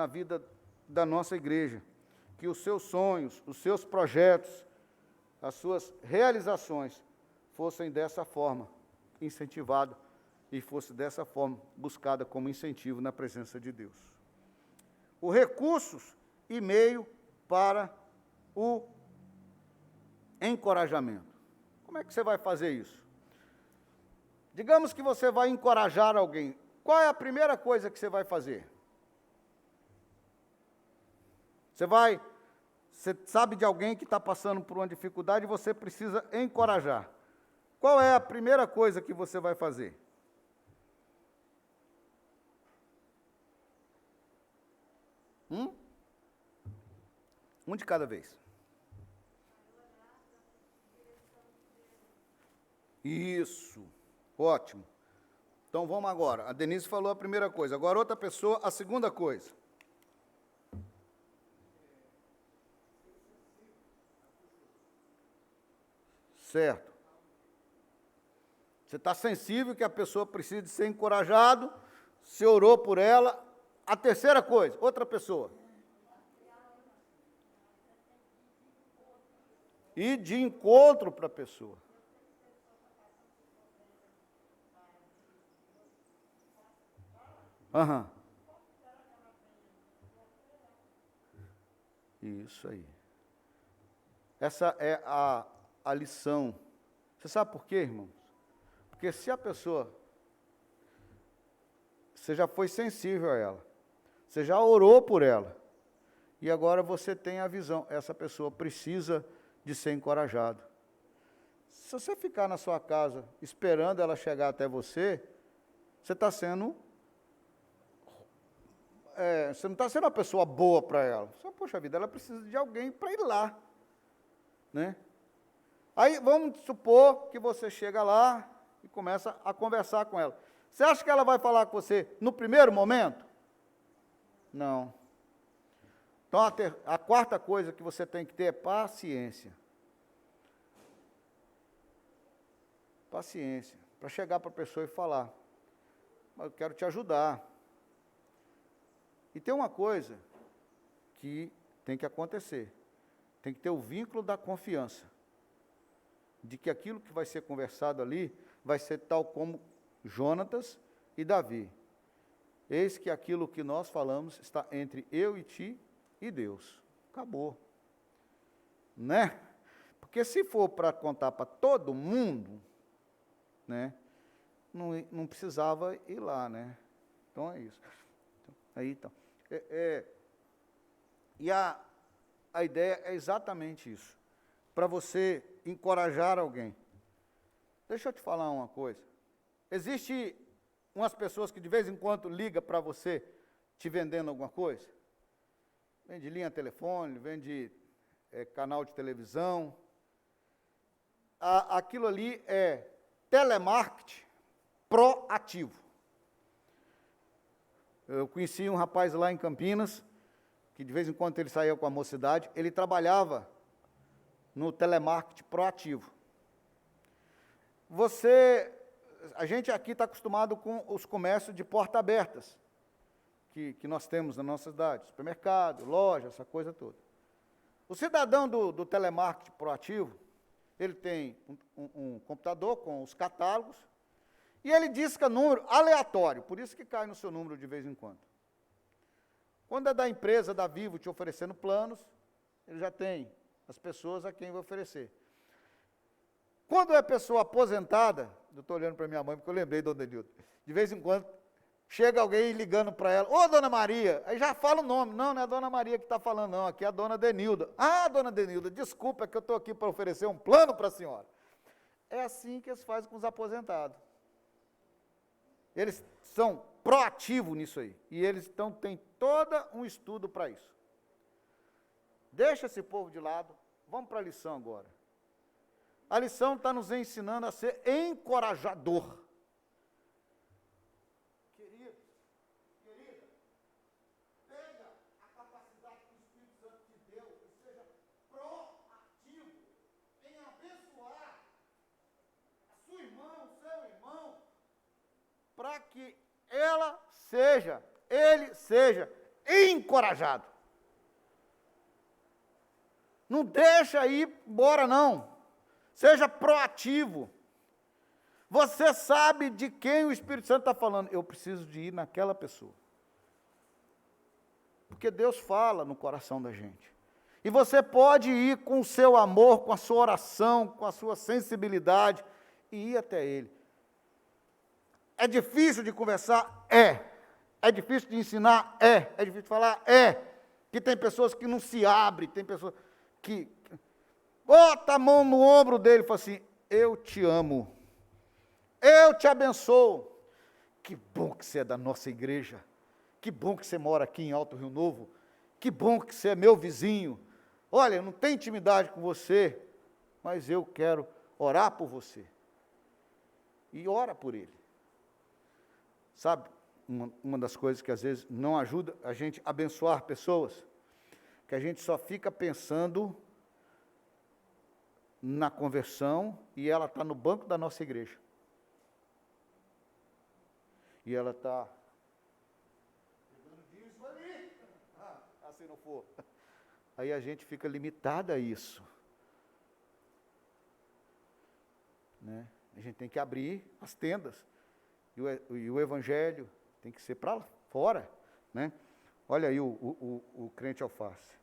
vida da nossa igreja, que os seus sonhos, os seus projetos, as suas realizações fossem dessa forma incentivadas e fosse dessa forma buscada como incentivo na presença de Deus. Os recursos e meio para o encorajamento. Como é que você vai fazer isso? Digamos que você vai encorajar alguém. Qual é a primeira coisa que você vai fazer? Você sabe de alguém que está passando por uma dificuldade e você precisa encorajar. Qual é a primeira coisa que você vai fazer? Um de cada vez. Isso, ótimo. Então vamos agora. A Denise falou a primeira coisa. Agora outra pessoa, a segunda coisa. Certo. Você está sensível que a pessoa precisa de ser encorajado, você orou por ela. A terceira coisa, outra pessoa. Ir de encontro para a pessoa. Aham. Isso aí. Essa é a lição. Você sabe por quê, irmãos? Porque se a pessoa, você já foi sensível a ela, você já orou por ela, e agora você tem a visão, essa pessoa precisa de ser encorajada. Se você ficar na sua casa esperando ela chegar até você, você está sendo... você não está sendo uma pessoa boa para ela. Só, poxa vida, ela precisa de alguém para ir lá. Né? Aí, vamos supor que você chega lá e começa a conversar com ela. Você acha que ela vai falar com você no primeiro momento? Não. Então, a quarta coisa que você tem que ter é paciência. Paciência. Para chegar para a pessoa e falar, eu quero te ajudar. E tem uma coisa que tem que acontecer. Tem que ter o vínculo da confiança. De que aquilo que vai ser conversado ali vai ser tal como Jonatas e Davi. Eis que aquilo que nós falamos está entre eu e ti e Deus. Acabou. Né? Porque se for para contar para todo mundo, né, não precisava ir lá, né? Então é isso. Então. E a ideia é exatamente isso. para você encorajar alguém. Deixa eu te falar uma coisa. Existe umas pessoas que de vez em quando ligam para você te vendendo alguma coisa. Vende linha telefone, vende canal de televisão. Aquilo ali é telemarketing proativo. Eu conheci um rapaz lá em Campinas, que de vez em quando ele saía com a mocidade, ele trabalhava no telemarketing proativo. A gente aqui está acostumado com os comércios de porta abertas, que nós temos na nossa cidade, supermercado, loja, essa coisa toda. O cidadão do telemarketing proativo, ele tem um computador com os catálogos, e ele disca número aleatório, por isso que cai no seu número de vez em quando. Quando é da empresa, da Vivo, te oferecendo planos, ele já tem as pessoas a quem vai oferecer. Quando é pessoa aposentada, eu estou olhando para minha mãe, porque eu lembrei, dona Denilda, de vez em quando, chega alguém ligando para ela, ô, dona Maria, aí já fala o nome, não é a dona Maria que está falando, não, aqui é a dona Denilda. Ah, dona Denilda, desculpa, é que eu estou aqui para oferecer um plano para a senhora. É assim que eles fazem com os aposentados. Eles são proativos nisso aí, e eles têm todo um estudo para isso. Deixa esse povo de lado, vamos para a lição agora. A lição está nos ensinando a ser encorajador. Querido, querida, pega a capacidade que o Espírito Santo te deu e seja proativo em abençoar a sua irmã, o seu irmão, para que ele seja encorajado. Não deixa ir embora, não. Seja proativo. Você sabe de quem o Espírito Santo está falando. Eu preciso de ir naquela pessoa. Porque Deus fala no coração da gente. E você pode ir com o seu amor, com a sua oração, com a sua sensibilidade, e ir até Ele. É difícil de conversar? É. É difícil de ensinar? É. É difícil de falar? É. Que tem pessoas que não se abrem, tem pessoas que bota a mão no ombro dele e fala assim, eu te amo, eu te abençoo. Que bom que você é da nossa igreja, que bom que você mora aqui em Alto Rio Novo, que bom que você é meu vizinho. Olha, eu não tenho intimidade com você, mas eu quero orar por você. E ora por ele. Sabe, uma das coisas que às vezes não ajuda a gente a abençoar pessoas, que a gente só fica pensando na conversão, e ela está no banco da nossa igreja. E ela está pegando dízimo ali. Se não for. Aí a gente fica limitada a isso. Né? A gente tem que abrir as tendas. E o evangelho tem que ser para lá fora. Né? Olha aí o crente alface.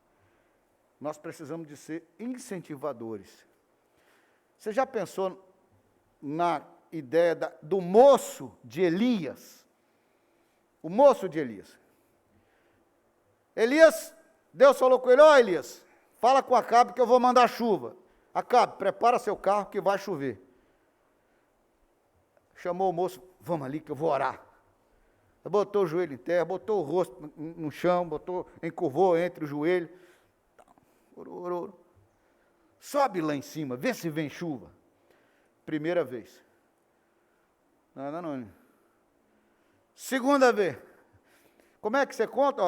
Nós precisamos de ser incentivadores. Você já pensou na ideia do moço de Elias? O moço de Elias. Deus falou com ele, ó Elias, fala com Acabe que eu vou mandar chuva. Acabe, prepara seu carro que vai chover. Chamou o moço, vamos ali que eu vou orar. Botou o joelho em terra, botou o rosto no chão, encurvou entre o joelho. Orou. Sobe lá em cima, vê se vem chuva. Primeira vez. Não. Segunda vez. Como é que você conta?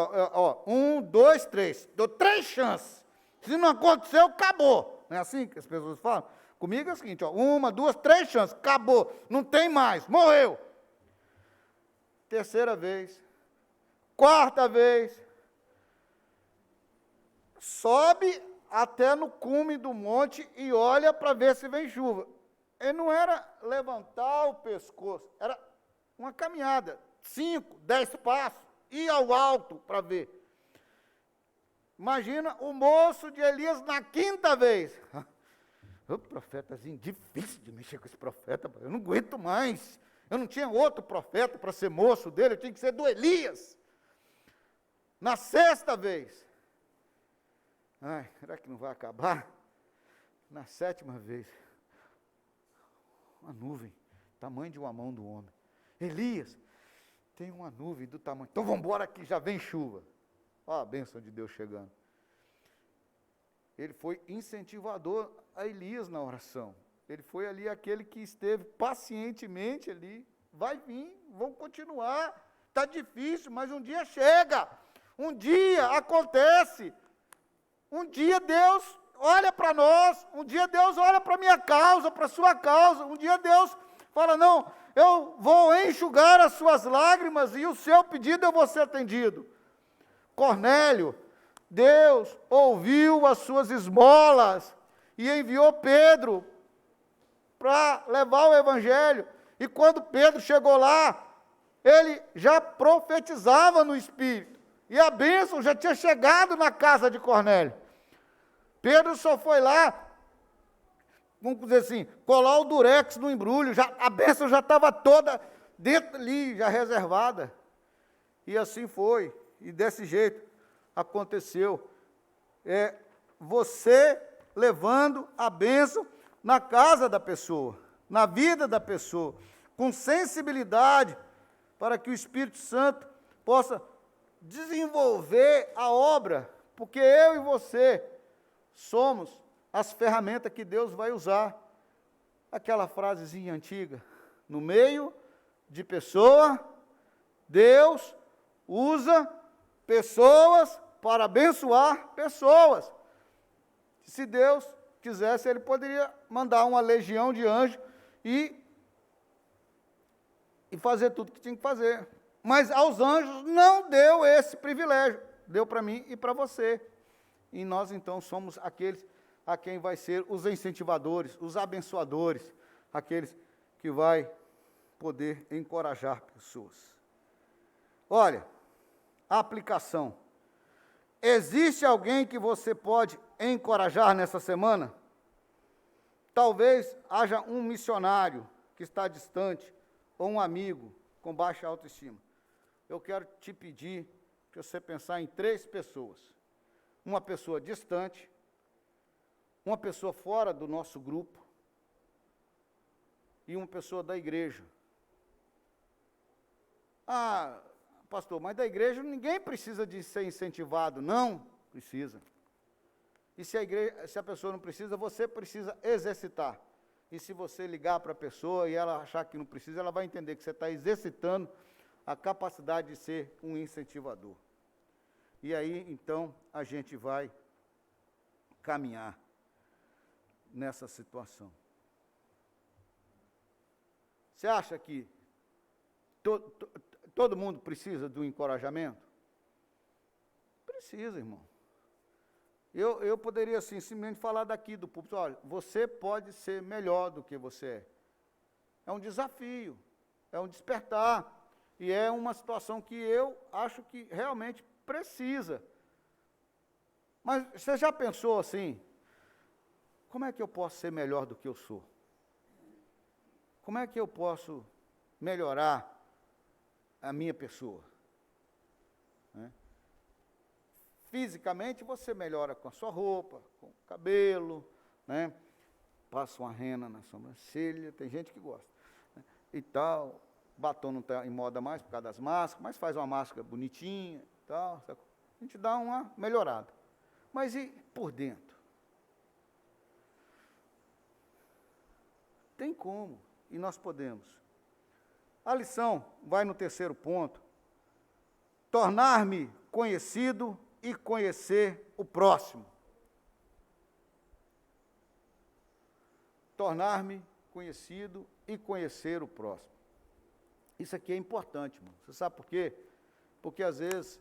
1, 2, 3. Dou 3 chances. Se não aconteceu, acabou. Não é assim que as pessoas falam? Comigo é o seguinte, 1, 2, 3 chances. Acabou. Não tem mais. Morreu. Terceira vez. Quarta vez. Sobe até no cume do monte e olha para ver se vem chuva. E não era levantar o pescoço, era uma caminhada, 5, 10 passos, ir ao alto para ver. Imagina o moço de Elias na 5ª vez. O profetazinho, difícil de mexer com esse profeta, eu não aguento mais. Eu não tinha outro profeta para ser moço dele, eu tinha que ser do Elias. Na 6ª vez, será que não vai acabar? Na 7ª vez, uma nuvem, tamanho de uma mão do homem. Elias, tem uma nuvem do tamanho. Então vamos embora que já vem chuva. Olha a bênção de Deus chegando. Ele foi incentivador a Elias na oração. Ele foi ali aquele que esteve pacientemente ali. Vai vir, vamos continuar. Está difícil, mas um dia chega. Um dia acontece. Um dia Deus olha para nós. Um dia Deus olha para a minha causa, para a sua causa. Um dia Deus fala, não, eu vou enxugar as suas lágrimas e o seu pedido eu vou ser atendido. Cornélio, Deus ouviu as suas esmolas e enviou Pedro para levar o evangelho. E quando Pedro chegou lá, ele já profetizava no Espírito. E a bênção já tinha chegado na casa de Cornélio. Pedro só foi lá, vamos dizer assim, colar o durex no embrulho. A bênção já estava toda dentro ali, já reservada. E assim foi. E desse jeito aconteceu. Você levando a bênção na casa da pessoa, na vida da pessoa, com sensibilidade, para que o Espírito Santo possa desenvolver a obra, porque eu e você somos as ferramentas que Deus vai usar. Aquela frasezinha antiga, no meio de pessoa, Deus usa pessoas para abençoar pessoas. Se Deus quisesse, Ele poderia mandar uma legião de anjos e fazer tudo que tinha que fazer. Mas aos anjos não deu esse privilégio, deu para mim e para você. E nós então somos aqueles a quem vai ser os incentivadores, os abençoadores, aqueles que vai poder encorajar pessoas. Olha, a aplicação. Existe alguém que você pode encorajar nessa semana? Talvez haja um missionário que está distante, ou um amigo com baixa autoestima. Eu quero te pedir para você pensar em 3 pessoas. Uma pessoa distante, uma pessoa fora do nosso grupo e uma pessoa da igreja. Ah, pastor, mas da igreja ninguém precisa de ser incentivado. Não precisa. E se a pessoa não precisa, você precisa exercitar. E se você ligar para a pessoa e ela achar que não precisa, ela vai entender que você está exercitando a capacidade de ser um incentivador. E aí, então, a gente vai caminhar nessa situação. Você acha que todo mundo precisa do encorajamento? Precisa, irmão. Eu poderia, assim, simplesmente falar daqui do púlpito, olha, você pode ser melhor do que você é. É um desafio, é um despertar, e é uma situação que eu acho que realmente precisa. Mas você já pensou assim, como é que eu posso ser melhor do que eu sou? Como é que eu posso melhorar a minha pessoa? Fisicamente, você melhora com a sua roupa, com o cabelo, né? Passa uma rena na sobrancelha, tem gente que gosta. Né? E tal, batom não está em moda mais por causa das máscaras, mas faz uma máscara bonitinha e tal. A gente dá uma melhorada. Mas e por dentro? Tem como, e nós podemos. A lição vai no 3º ponto. Tornar-me conhecido e conhecer o próximo. Tornar-me conhecido e conhecer o próximo. Isso aqui é importante, irmão. Você sabe por quê? Porque às vezes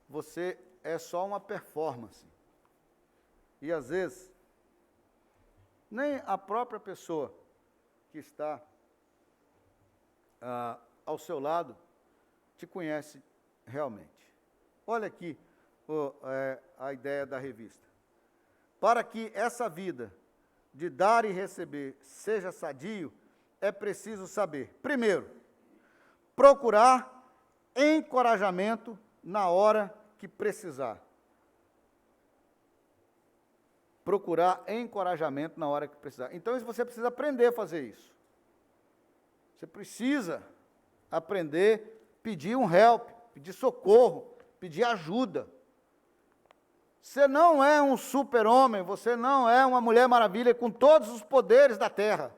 você é só uma performance. E às vezes nem a própria pessoa que está ao seu lado te conhece realmente. Olha aqui a ideia da revista. Para que essa vida de dar e receber seja sadio, é preciso saber, primeiro, procurar encorajamento na hora que precisar. procurar encorajamento na hora que precisar. Então, você precisa aprender a fazer isso. Você precisa aprender a pedir um help, pedir socorro, pedir ajuda. Você não é um super-homem, você não é uma Mulher Maravilha com todos os poderes da terra.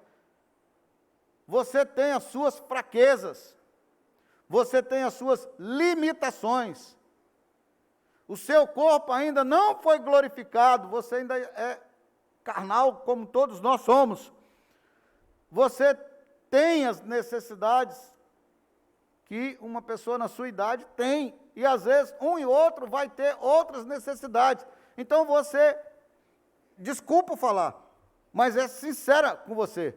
Você tem as suas fraquezas, você tem as suas limitações. O seu corpo ainda não foi glorificado, você ainda é carnal, como todos nós somos. Você tem as necessidades que uma pessoa na sua idade tem, e às vezes um e outro vai ter outras necessidades. Então você, desculpa falar, mas é sincera com você.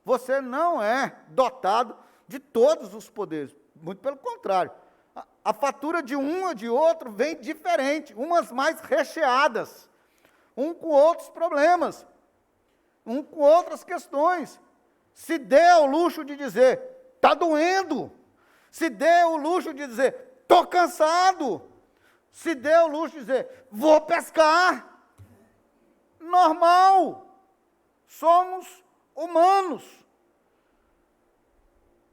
Você não é dotado de todos os poderes, muito pelo contrário. A fatura de um ou de outro vem diferente, umas mais recheadas, um com outros problemas, um com outras questões. Se dê ao luxo de dizer, está doendo. Se dê o luxo de dizer, estou cansado. Se dê o luxo de dizer, vou pescar. Normal. Somos humanos.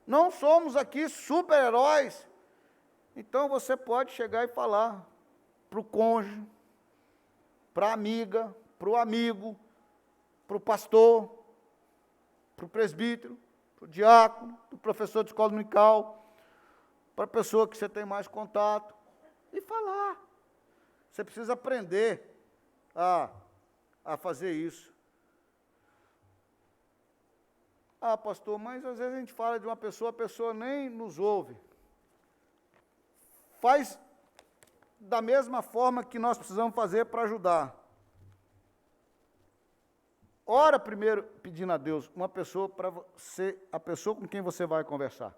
Não somos aqui super-heróis. Então você pode chegar e falar para o cônjuge, para a amiga, para o amigo, para o pastor, para o presbítero, para o diácono, para o professor de escola dominical, para a pessoa que você tem mais contato, e falar. Você precisa aprender a fazer isso. Ah, pastor, mas às vezes a gente fala de uma pessoa, a pessoa nem nos ouve. Faz da mesma forma que nós precisamos fazer para ajudar. Ora primeiro pedindo a Deus uma pessoa para ser a pessoa com quem você vai conversar.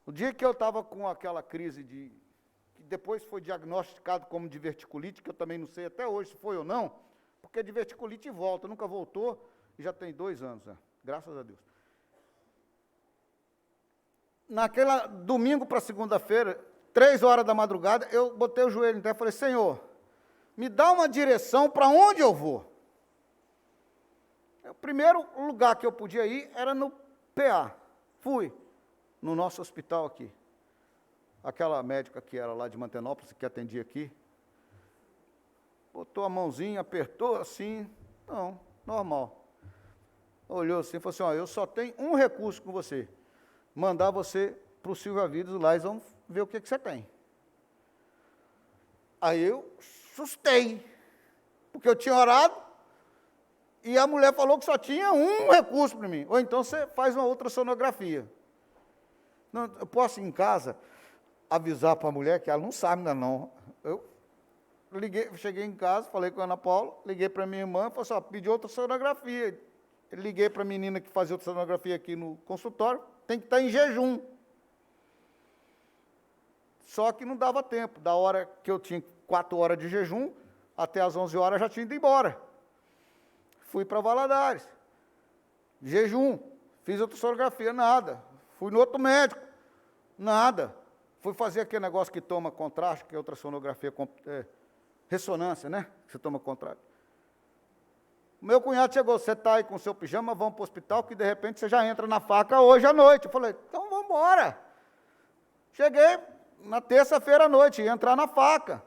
O dia que eu estava com aquela crise que depois foi diagnosticado como diverticulite, que eu também não sei até hoje se foi ou não, porque diverticulite volta, nunca voltou, e já tem 2 anos, né? Graças a Deus. Naquela domingo para segunda-feira, 3 horas da madrugada, eu botei o joelho em terra e falei, Senhor, me dá uma direção para onde eu vou. O primeiro lugar que eu podia ir era no PA. Fui no nosso hospital aqui. Aquela médica que era lá de Mantenópolis, que atendia aqui, botou a mãozinha, apertou assim, não, normal. Olhou assim e falou assim, ó, eu só tenho um recurso com você, mandar você para o Silvia Vidas lá, eles vão ver o que você tem. Aí eu assustei, porque eu tinha orado, e a mulher falou que só tinha um recurso para mim, ou então você faz uma ultrassonografia. Não, eu posso ir em casa avisar para a mulher, que ela não sabe ainda não. Eu cheguei em casa, falei com a Ana Paula, liguei para minha irmã, falei assim, ó, pedi ultrassonografia. Liguei para a menina que fazia ultrassonografia aqui no consultório, tem que estar em jejum. Só que não dava tempo, da hora que eu tinha 4 horas de jejum, até as 11 horas já tinha ido embora. Fui para Valadares, jejum, fiz ultrassonografia, nada. Fui no outro médico, nada. Fui fazer aquele negócio que toma contraste, que é ultrassonografia, ressonância, né? Que você toma contraste. Meu cunhado chegou, você está aí com o seu pijama, vamos para o hospital, que de repente você já entra na faca hoje à noite. Eu falei, então vamos embora. Cheguei na terça-feira à noite, ia entrar na faca.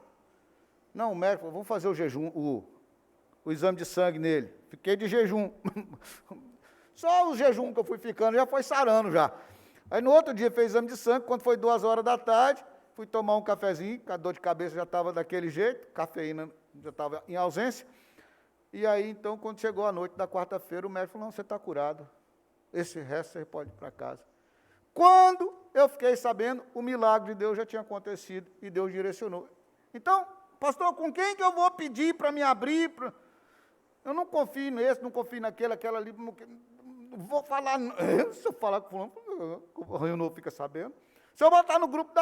Não, o médico falou, vamos fazer o jejum, o exame de sangue nele. Fiquei de jejum. Só o jejum que eu fui ficando já foi sarando já. Aí no outro dia fez exame de sangue, quando foi 2 horas da tarde, fui tomar um cafezinho, a dor de cabeça já estava daquele jeito, cafeína já estava em ausência. E aí, então, quando chegou a noite da quarta-feira, o médico falou, não, você está curado. Esse resto você pode ir para casa. Quando eu fiquei sabendo, o milagre de Deus já tinha acontecido e Deus direcionou. Então, pastor, com quem que eu vou pedir para me abrir? Eu não confio nesse, não confio naquele, aquela ali. Não vou falar. Se eu falar com fulano, o Renault fica sabendo. Se eu botar no grupo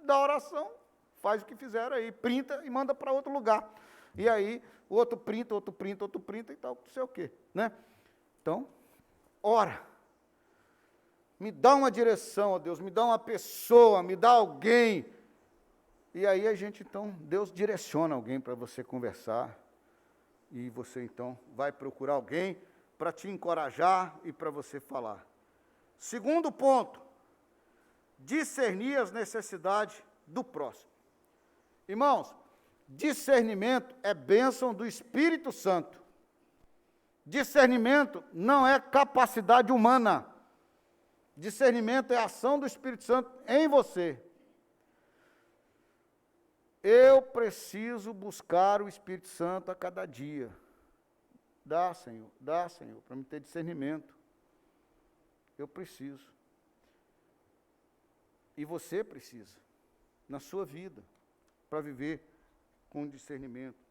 da oração, faz o que fizeram aí, printa e manda para outro lugar. E aí, o outro printa e tal, não sei o quê, né? Então, ora. Me dá uma direção, ó Deus, me dá uma pessoa, me dá alguém. E aí a gente, então, Deus direciona alguém para você conversar. E você, então, vai procurar alguém para te encorajar e para você falar. Segundo ponto, discernir as necessidades do próximo. Irmãos, discernimento é bênção do Espírito Santo. Discernimento não é capacidade humana. Discernimento é a ação do Espírito Santo em você. Eu preciso buscar o Espírito Santo a cada dia. Dá, Senhor, para me ter discernimento. Eu preciso. E você precisa, na sua vida, para viver com discernimento.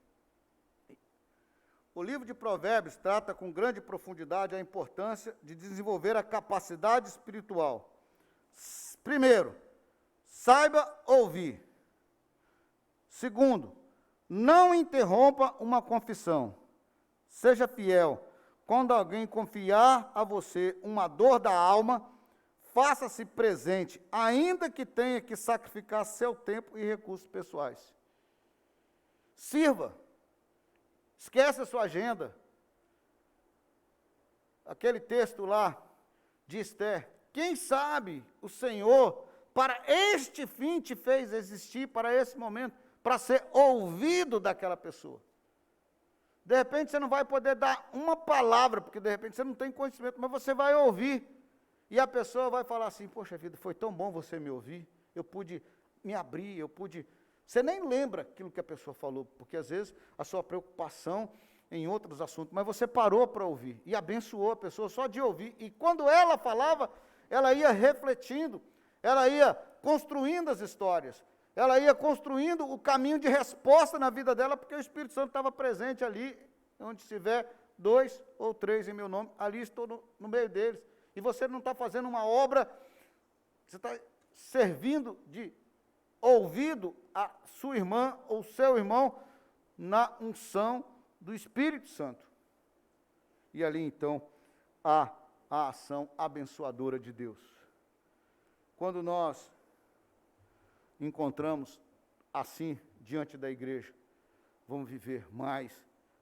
O livro de Provérbios trata com grande profundidade a importância de desenvolver a capacidade espiritual. Primeiro, saiba ouvir. Segundo, não interrompa uma confissão. Seja fiel. Quando alguém confiar a você uma dor da alma, faça-se presente, ainda que tenha que sacrificar seu tempo e recursos pessoais. Sirva. Esquece a sua agenda. Aquele texto lá de Esther. Quem sabe o Senhor, para este fim, te fez existir, para esse momento, para ser ouvido daquela pessoa. De repente você não vai poder dar uma palavra, porque de repente você não tem conhecimento, mas você vai ouvir. E a pessoa vai falar assim, poxa vida, foi tão bom você me ouvir, eu pude me abrir, eu pude... Você nem lembra aquilo que a pessoa falou, porque às vezes a sua preocupação em outros assuntos, mas você parou para ouvir e abençoou a pessoa só de ouvir. E quando ela falava, ela ia refletindo, ela ia construindo as histórias, ela ia construindo o caminho de resposta na vida dela, porque o Espírito Santo estava presente ali, onde estiver 2 ou 3 em meu nome, ali estou no meio deles. E você não está fazendo uma obra, você está servindo de ouvido a sua irmã ou seu irmão na unção do Espírito Santo. E ali então há a ação abençoadora de Deus. Quando nós encontramos assim diante da igreja, vamos viver mais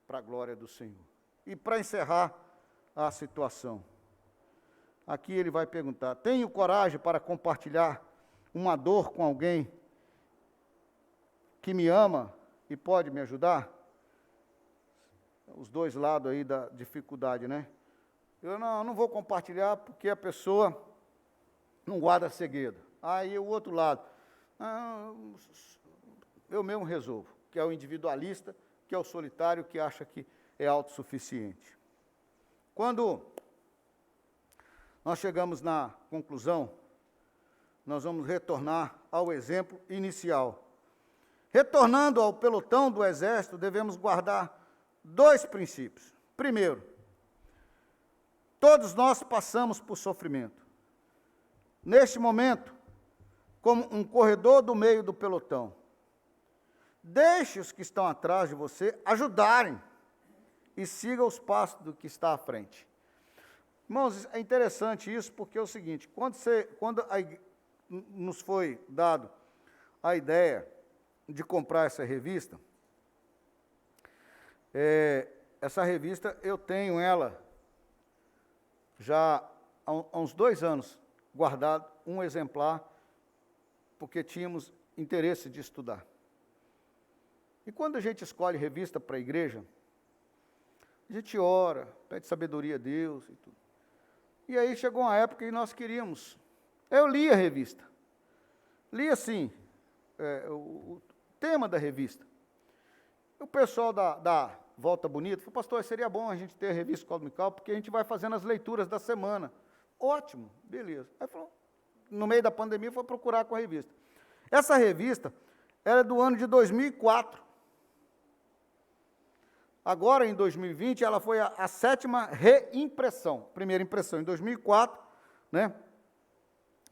para a glória do Senhor. E para encerrar a situação, aqui ele vai perguntar, tenho coragem para compartilhar uma dor com alguém que me ama e pode me ajudar? Os dois lados aí da dificuldade, né? Eu não vou compartilhar porque a pessoa não guarda segredo. Aí o outro lado, eu mesmo resolvo, que é o individualista, que é o solitário, que acha que é autossuficiente. Quando nós chegamos na conclusão, nós vamos retornar ao exemplo inicial. Retornando ao pelotão do exército, devemos guardar 2 princípios. Primeiro, todos nós passamos por sofrimento. Neste momento, como um corredor do meio do pelotão, deixe os que estão atrás de você ajudarem e siga os passos do que está à frente. Irmãos, é interessante isso, porque é o seguinte, quando nos foi dado a ideia de comprar essa revista, essa revista eu tenho ela já há uns 2 anos guardado, um exemplar, porque tínhamos interesse de estudar. E quando a gente escolhe revista para a igreja, a gente ora, pede sabedoria a Deus e tudo. E aí chegou uma época que nós queríamos. Eu li a revista. Li assim, o tema da revista. O pessoal da Volta Bonita falou, pastor, seria bom a gente ter a revista Escola Dominical, porque a gente vai fazendo as leituras da semana. Ótimo, beleza. Aí falou, no meio da pandemia, foi procurar com a revista. Essa revista era do ano de 2004. Agora, em 2020, ela foi a 7ª reimpressão. Primeira impressão em 2004, né?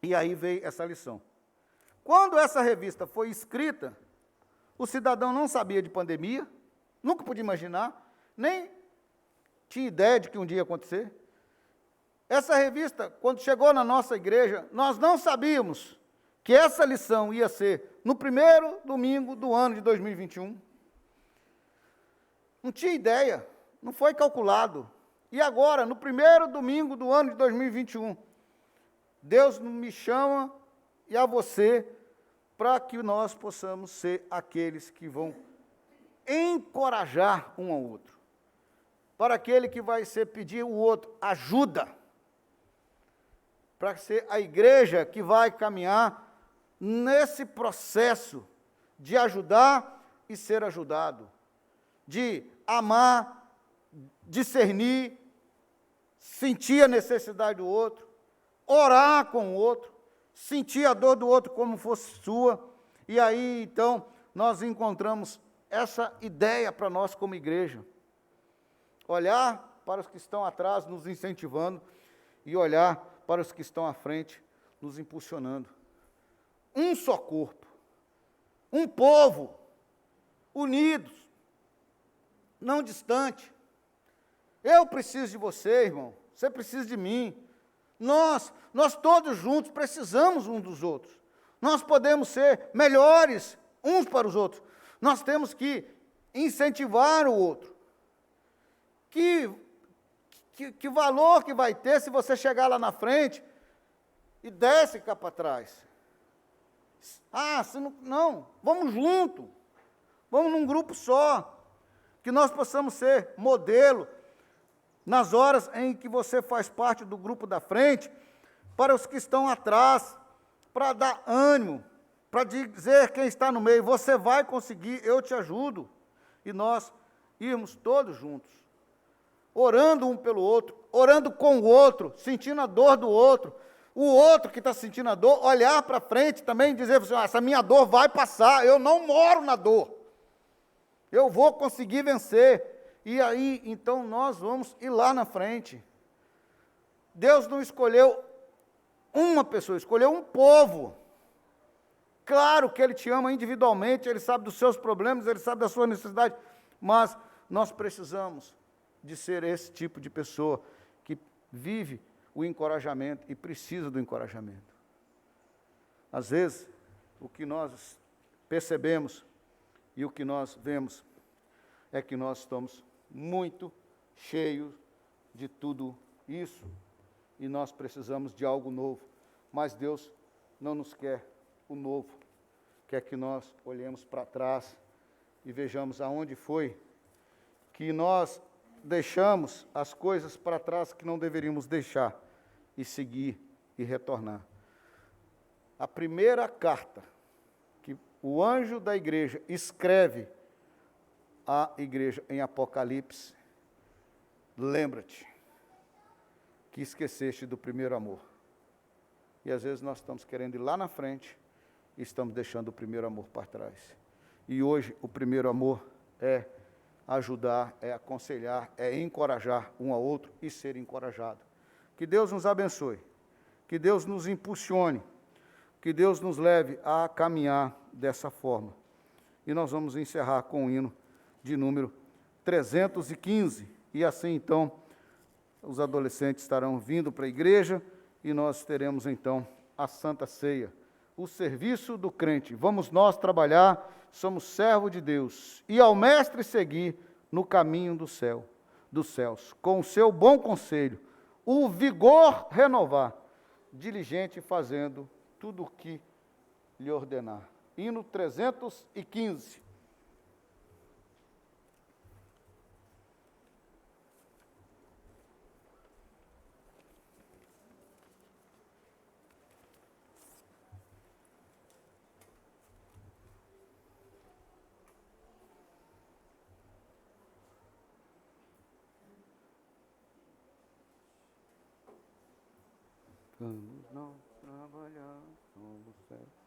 E aí veio essa lição. Quando essa revista foi escrita, o cidadão não sabia de pandemia, nunca podia imaginar, nem tinha ideia de que um dia ia acontecer. Essa revista, quando chegou na nossa igreja, nós não sabíamos que essa lição ia ser no primeiro domingo do ano de 2021. Não tinha ideia, não foi calculado. E agora, no primeiro domingo do ano de 2021, Deus me chama e a você para que nós possamos ser aqueles que vão encorajar um ao outro. Para aquele que vai ser pedir o outro ajuda. Para ser a igreja que vai caminhar nesse processo de ajudar e ser ajudado. De amar, discernir, sentir a necessidade do outro, orar com o outro, sentir a dor do outro como fosse sua, e aí, então, nós encontramos essa ideia para nós como igreja. Olhar para os que estão atrás, nos incentivando, e olhar para os que estão à frente, nos impulsionando. Um só corpo, um povo, unidos, não distante. Eu preciso de você, irmão, você precisa de mim. Nós todos juntos precisamos uns dos outros. Nós podemos ser melhores uns para os outros. Nós temos que incentivar o outro. Que valor que vai ter se você chegar lá na frente e desce cá para trás? Ah, não, vamos junto. Vamos num grupo só. Que nós possamos ser modelo nas horas em que você faz parte do grupo da frente, para os que estão atrás, para dar ânimo, para dizer quem está no meio, você vai conseguir, eu te ajudo. E nós irmos todos juntos, orando um pelo outro, orando com o outro, sentindo a dor do outro. O outro que está sentindo a dor, olhar para frente também e dizer assim, essa minha dor vai passar, eu não moro na dor. Eu vou conseguir vencer. E aí, então, nós vamos ir lá na frente. Deus não escolheu uma pessoa, escolheu um povo. Claro que Ele te ama individualmente, Ele sabe dos seus problemas, Ele sabe da sua necessidade, mas nós precisamos de ser esse tipo de pessoa que vive o encorajamento e precisa do encorajamento. Às vezes, o que nós percebemos e o que nós vemos é que nós estamos muito cheios de tudo isso e nós precisamos de algo novo. Mas Deus não nos quer o novo, quer que nós olhemos para trás e vejamos aonde foi que nós deixamos as coisas para trás que não deveríamos deixar e seguir e retornar. A primeira carta que o anjo da igreja escreve à igreja em Apocalipse, lembra-te que esqueceste do primeiro amor. E às vezes nós estamos querendo ir lá na frente e estamos deixando o primeiro amor para trás. E hoje o primeiro amor é ajudar, é aconselhar, é encorajar um ao outro e ser encorajado. Que Deus nos abençoe, que Deus nos impulsione, que Deus nos leve a caminhar dessa forma. E nós vamos encerrar com o hino de número 315. E assim, então, os adolescentes estarão vindo para a igreja e nós teremos, então, a Santa Ceia, o serviço do crente. Vamos nós trabalhar, somos servo de Deus, e ao Mestre seguir no caminho do céu, dos céus, com o seu bom conselho, o vigor renovar, diligente fazendo tudo o que lhe ordenar. Hino 315. Vamos nós trabalhar, somos servos.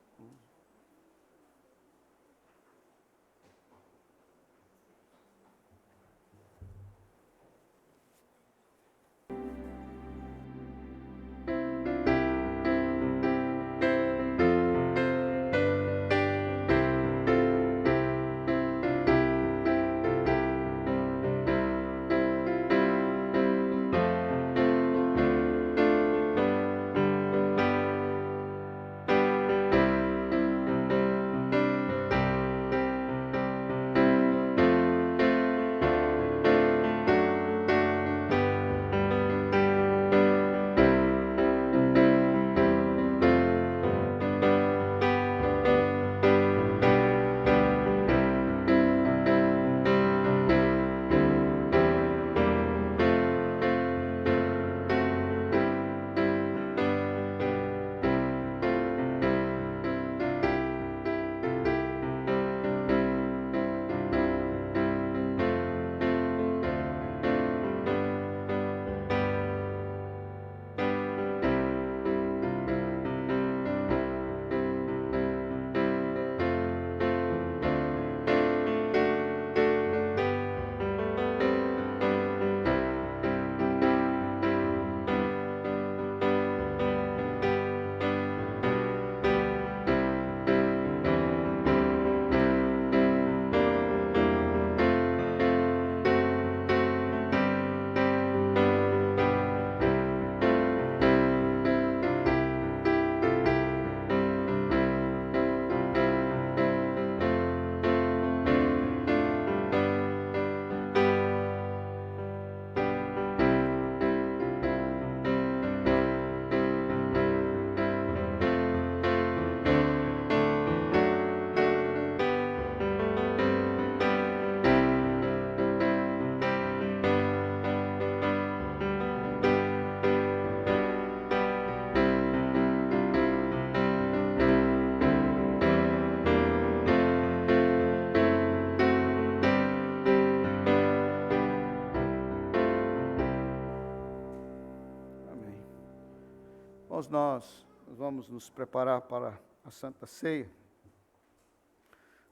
Nós vamos nos preparar para a Santa Ceia.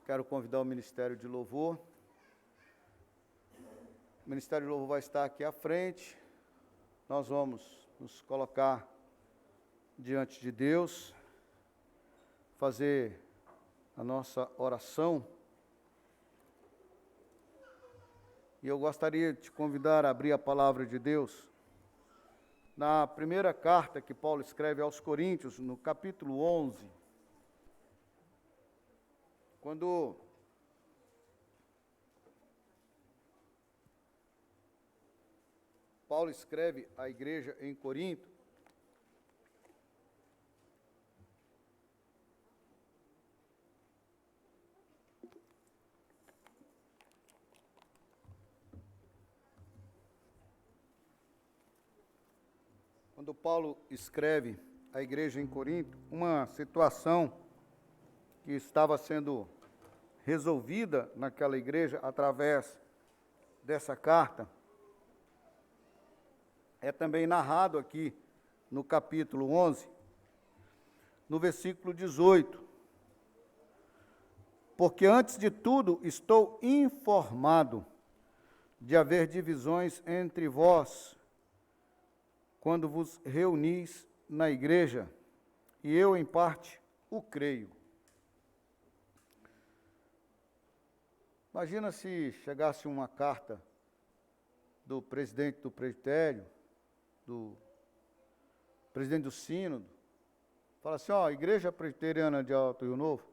Quero convidar o Ministério de Louvor. O Ministério de Louvor vai estar aqui à frente. Nós vamos nos colocar diante de Deus, fazer a nossa oração. E eu gostaria de te convidar a abrir a palavra de Deus na primeira carta que Paulo escreve aos Coríntios, no capítulo 11. Quando Paulo escreve à igreja em Corinto, quando Paulo escreve à igreja em Corinto, uma situação que estava sendo resolvida naquela igreja através dessa carta, é também narrado aqui no capítulo 11, no versículo 18. Porque antes de tudo estou informado de haver divisões entre vós, quando vos reunis na igreja, e eu, em parte, o creio. Imagina se chegasse uma carta do presidente do presbitério, do presidente do sínodo, fala assim, Igreja Presbiteriana de Alto Rio Novo,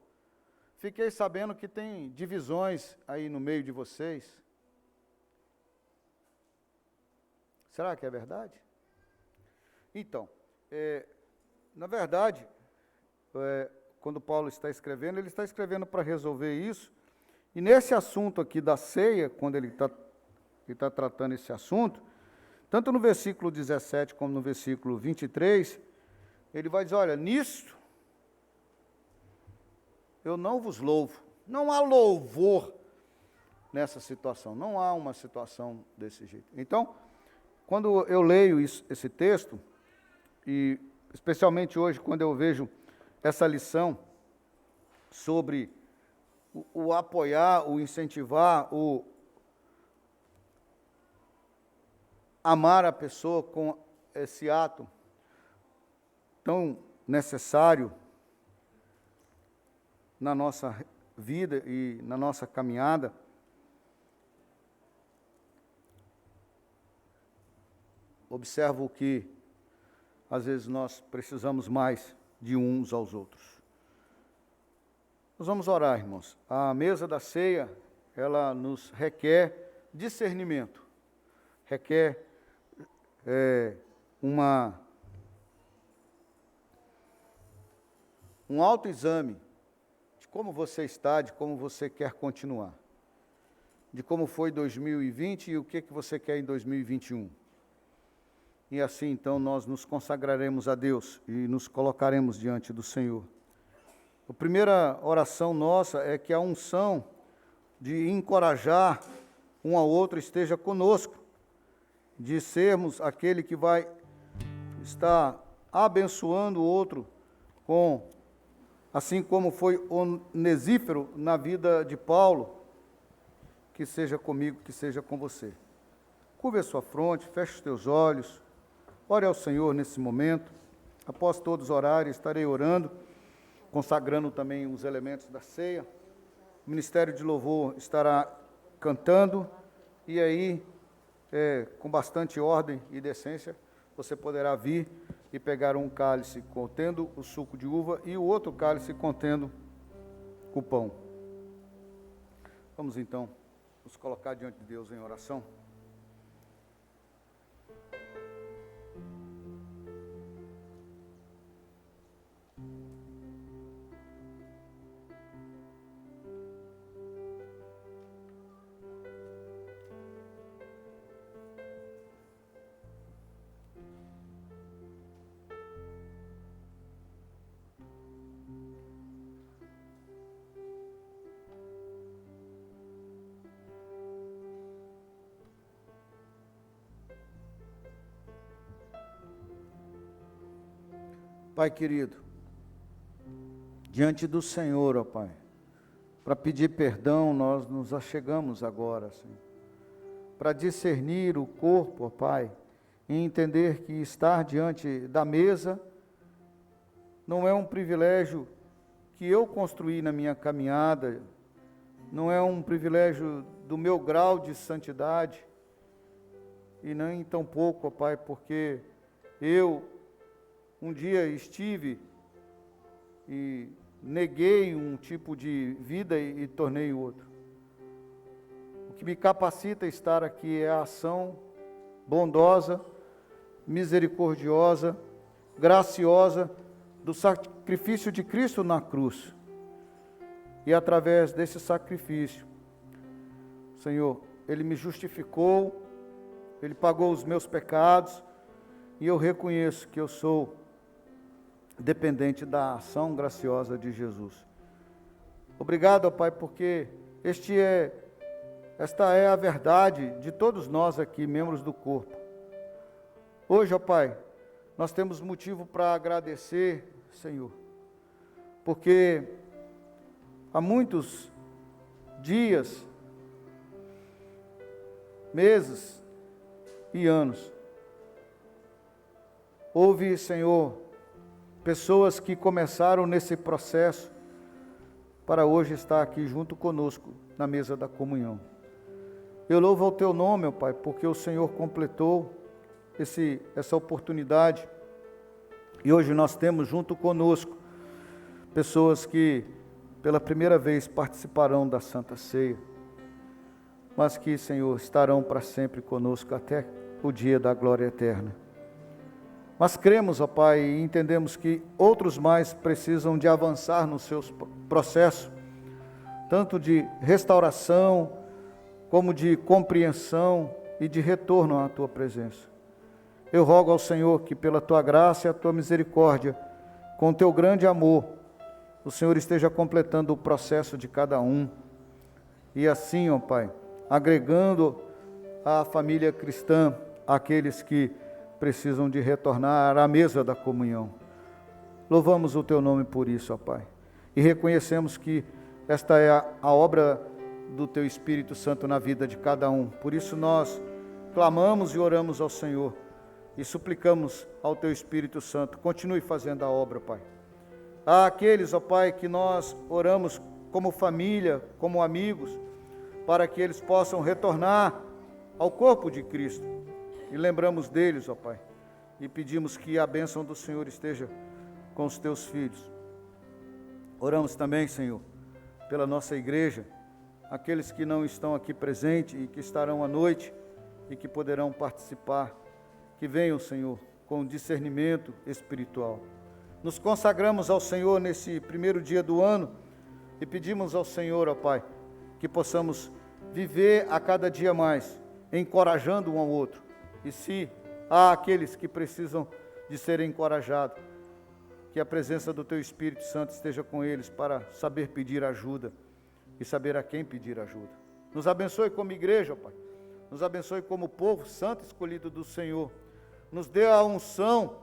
fiquei sabendo que tem divisões aí no meio de vocês. Será que é verdade? Então, na verdade, quando Paulo está escrevendo, ele está escrevendo para resolver isso, e nesse assunto aqui da ceia, quando ele está tratando esse assunto, tanto no versículo 17 como no versículo 23, ele vai dizer, olha, nisto eu não vos louvo. Não há louvor nessa situação, não há uma situação desse jeito. Então, quando eu leio esse texto, e especialmente hoje, quando eu vejo essa lição sobre o apoiar, o incentivar, o amar a pessoa com esse ato tão necessário na nossa vida e na nossa caminhada, observo que às vezes nós precisamos mais de uns aos outros. Nós vamos orar, irmãos. A mesa da ceia, ela nos requer discernimento, requer um autoexame de como você está, de como você quer continuar, de como foi 2020 e o que você quer em 2021. E assim, então, nós nos consagraremos a Deus e nos colocaremos diante do Senhor. A primeira oração nossa é que a unção de encorajar um ao outro esteja conosco, de sermos aquele que vai estar abençoando o outro com, assim como foi onesífero na vida de Paulo, que seja comigo, que seja com você. Curve a sua fronte, feche os teus olhos, ore ao Senhor nesse momento. Após todos orarem, estarei orando, consagrando também os elementos da ceia. O Ministério de Louvor estará cantando, e aí, com bastante ordem e decência, você poderá vir e pegar um cálice contendo o suco de uva e o outro cálice contendo o pão. Vamos então nos colocar diante de Deus em oração. Pai querido, diante do Senhor, ó Pai, para pedir perdão, nós nos achegamos agora, Senhor, para discernir o corpo, ó Pai, e entender que estar diante da mesa não é um privilégio que eu construí na minha caminhada, não é um privilégio do meu grau de santidade, e nem tampouco, ó Pai, porque eu um dia estive e neguei um tipo de vida e tornei outro. O que me capacita a estar aqui é a ação bondosa, misericordiosa, graciosa do sacrifício de Cristo na cruz. E através desse sacrifício, Senhor, Ele me justificou, Ele pagou os meus pecados, e eu reconheço que eu sou dependente da ação graciosa de Jesus. Obrigado, ó Pai, porque esta é a verdade de todos nós aqui, membros do corpo. Hoje, ó Pai, nós temos motivo para agradecer, Senhor, porque há muitos dias, meses e anos, houve, Senhor, pessoas que começaram nesse processo para hoje estar aqui junto conosco na mesa da comunhão. Eu louvo ao Teu nome, ó Pai, porque o Senhor completou essa oportunidade e hoje nós temos junto conosco pessoas que pela primeira vez participarão da Santa Ceia, mas que, Senhor, estarão para sempre conosco até o dia da glória eterna. Mas cremos, ó Pai, e entendemos que outros mais precisam de avançar no seu processo, tanto de restauração, como de compreensão e de retorno à Tua presença. Eu rogo ao Senhor que pela Tua graça e a Tua misericórdia, com Teu grande amor, o Senhor esteja completando o processo de cada um. E assim, ó Pai, agregando à família cristã aqueles que precisam de retornar à mesa da comunhão. Louvamos o Teu nome por isso, ó Pai. E reconhecemos que esta é a obra do Teu Espírito Santo na vida de cada um. Por isso nós clamamos e oramos ao Senhor e suplicamos ao Teu Espírito Santo, continue fazendo a obra, Pai. Há aqueles, ó Pai, que nós oramos como família, como amigos, para que eles possam retornar ao corpo de Cristo. E lembramos deles, ó Pai, e pedimos que a bênção do Senhor esteja com os Teus filhos. Oramos também, Senhor, pela nossa igreja, aqueles que não estão aqui presentes e que estarão à noite e que poderão participar, que venham, Senhor, com discernimento espiritual. Nos consagramos ao Senhor nesse primeiro dia do ano e pedimos ao Senhor, ó Pai, que possamos viver a cada dia mais, encorajando um ao outro. E se há aqueles que precisam de serem encorajados, que a presença do Teu Espírito Santo esteja com eles para saber pedir ajuda e saber a quem pedir ajuda. Nos abençoe como igreja, Pai. Nos abençoe como povo santo escolhido do Senhor. Nos dê a unção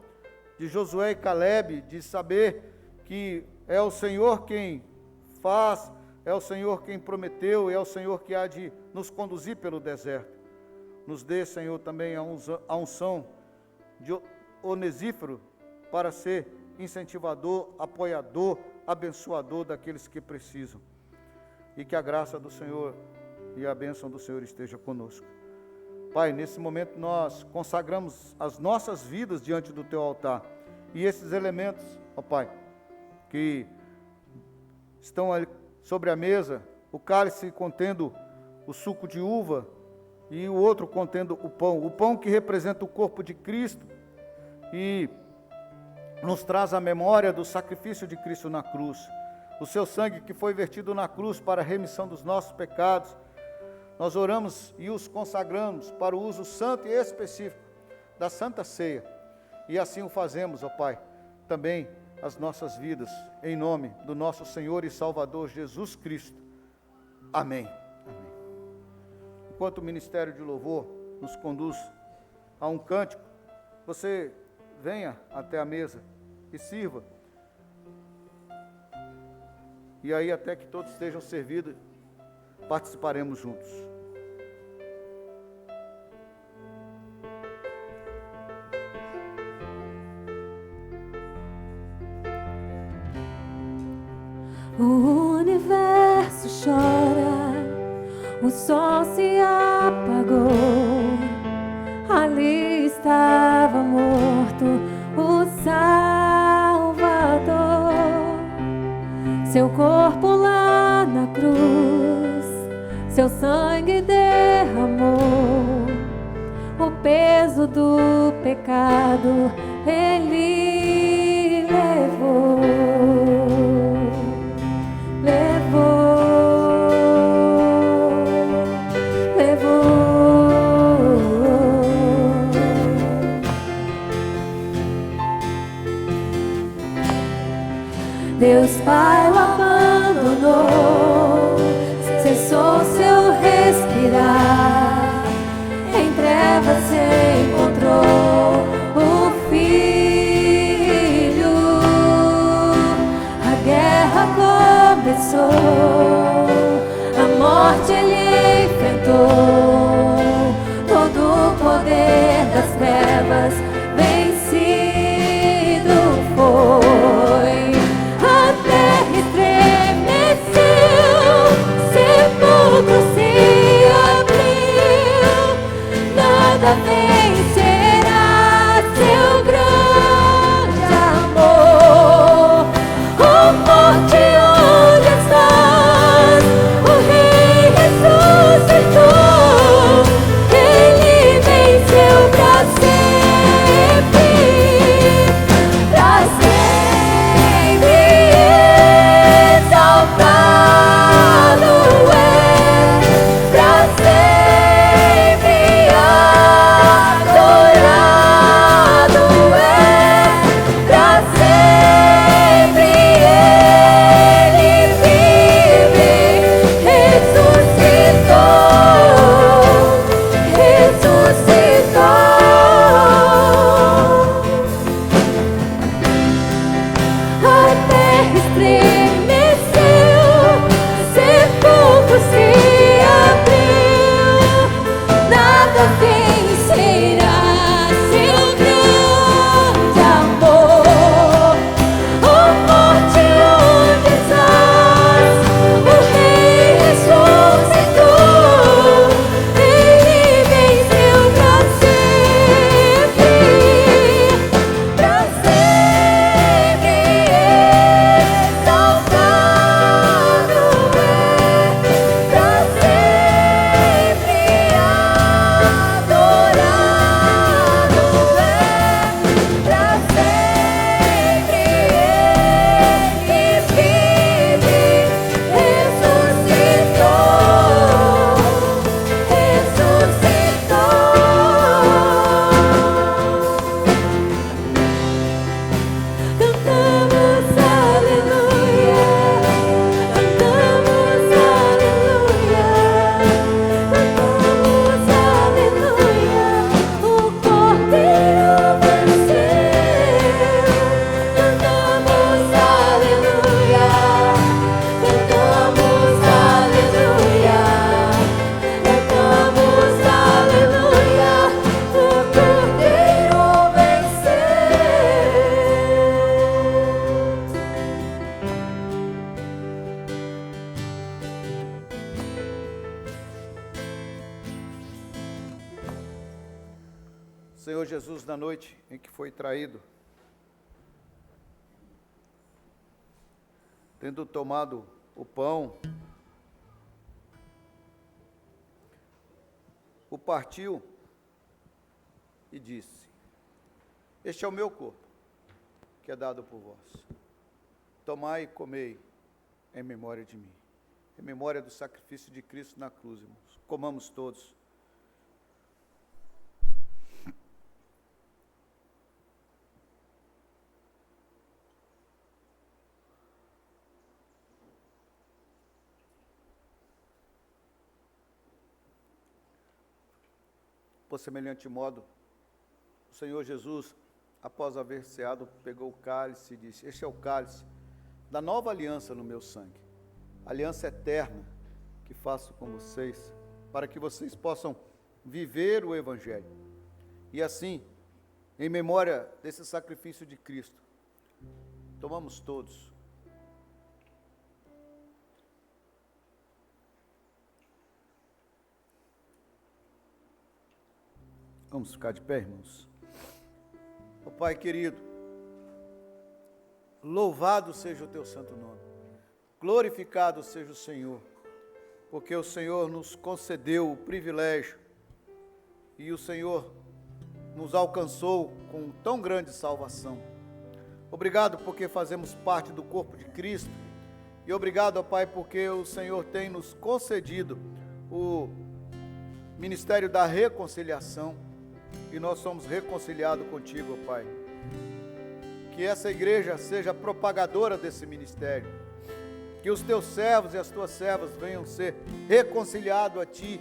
de Josué e Calebe, de saber que é o Senhor quem faz, é o Senhor quem prometeu, é o Senhor que há de nos conduzir pelo deserto. Nos dê, Senhor, também a unção de Onesíforo para ser incentivador, apoiador, abençoador daqueles que precisam. E que a graça do Senhor e a bênção do Senhor esteja conosco. Pai, nesse momento nós consagramos as nossas vidas diante do Teu altar. E esses elementos, ó Pai, que estão ali sobre a mesa, o cálice contendo o suco de uva, e o outro contendo o pão que representa o corpo de Cristo e nos traz a memória do sacrifício de Cristo na cruz, o Seu sangue que foi vertido na cruz para a remissão dos nossos pecados. Nós oramos e os consagramos para o uso santo e específico da Santa Ceia, e assim o fazemos, ó Pai, também as nossas vidas, em nome do nosso Senhor e Salvador Jesus Cristo. Amém. Enquanto o Ministério de Louvor nos conduz a um cântico, você venha até a mesa e sirva. E aí, até que todos estejam servidos, participaremos juntos. O universo chora, o sol se apagou. Ali estava morto o Salvador. Seu corpo lá na cruz, seu sangue derramou. O peso do pecado ele levou. Deus Pai o abandonou, cessou seu respirar. Em trevas se encontrou o Filho. A guerra começou, a morte ele enfrentou. Todo o poder das trevas vencido foi. Nada vencerá seu grande amor. Oh morte, onde estás? O Rei ressuscitou. Ele venceu pra sempre, pra sempre exaltado é, pra sempre adorado é, pra sempre ele vive, ressuscitou. A terra estremeceu, sepulcro se abriu. Nada vencerá seu grande amor. Oh morte, onde estás? O Rei ressuscitou. Ele venceu pra sempre, pra sempre exaltado é, pra sempre adorado é, pra sempre ele vive, ressuscitou. Cantamos aleluia, cantamos aleluia, cantamos aleluia. O Cordeiro venceu. Cantamos aleluia, cantamos aleluia, cantamos aleluia. O Cordeiro venceu. Senhor Jesus, na noite em que foi traído, tendo tomado o pão, o partiu e disse: este é o meu corpo, que é dado por vós. Tomai e comei em memória de mim, em memória do sacrifício de Cristo na cruz, irmãos. Comamos todos. Por semelhante modo, o Senhor Jesus, após haver ceado, pegou o cálice e disse: este é o cálice da nova aliança no meu sangue, aliança eterna que faço com vocês, para que vocês possam viver o Evangelho. E assim, em memória desse sacrifício de Cristo, tomamos todos. Vamos ficar de pé, irmãos. Ó Pai querido, louvado seja o teu santo nome, glorificado seja o Senhor, porque o Senhor nos concedeu o privilégio e o Senhor nos alcançou com tão grande salvação. Obrigado porque fazemos parte do corpo de Cristo, e obrigado, ó Pai, porque o Senhor tem nos concedido o ministério da reconciliação, e nós somos reconciliados contigo, ó Pai. Que essa igreja seja propagadora desse ministério, que os teus servos e as tuas servas venham ser reconciliados a Ti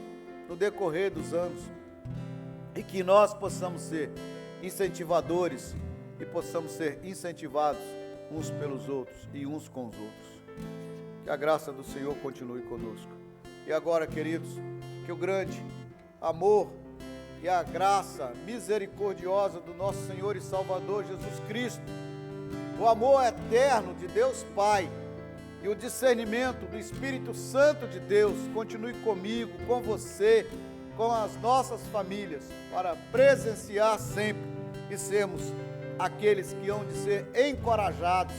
no decorrer dos anos, e que nós possamos ser incentivadores e possamos ser incentivados uns pelos outros e uns com os outros. Que a graça do Senhor continue conosco. E agora, queridos, que o grande amor e a graça misericordiosa do nosso Senhor e Salvador Jesus Cristo, o amor eterno de Deus Pai e o discernimento do Espírito Santo de Deus continue comigo, com você, com as nossas famílias, para presenciar sempre e sermos aqueles que hão de ser encorajados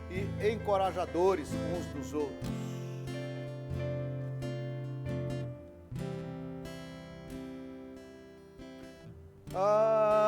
e encorajadores uns dos outros. Ah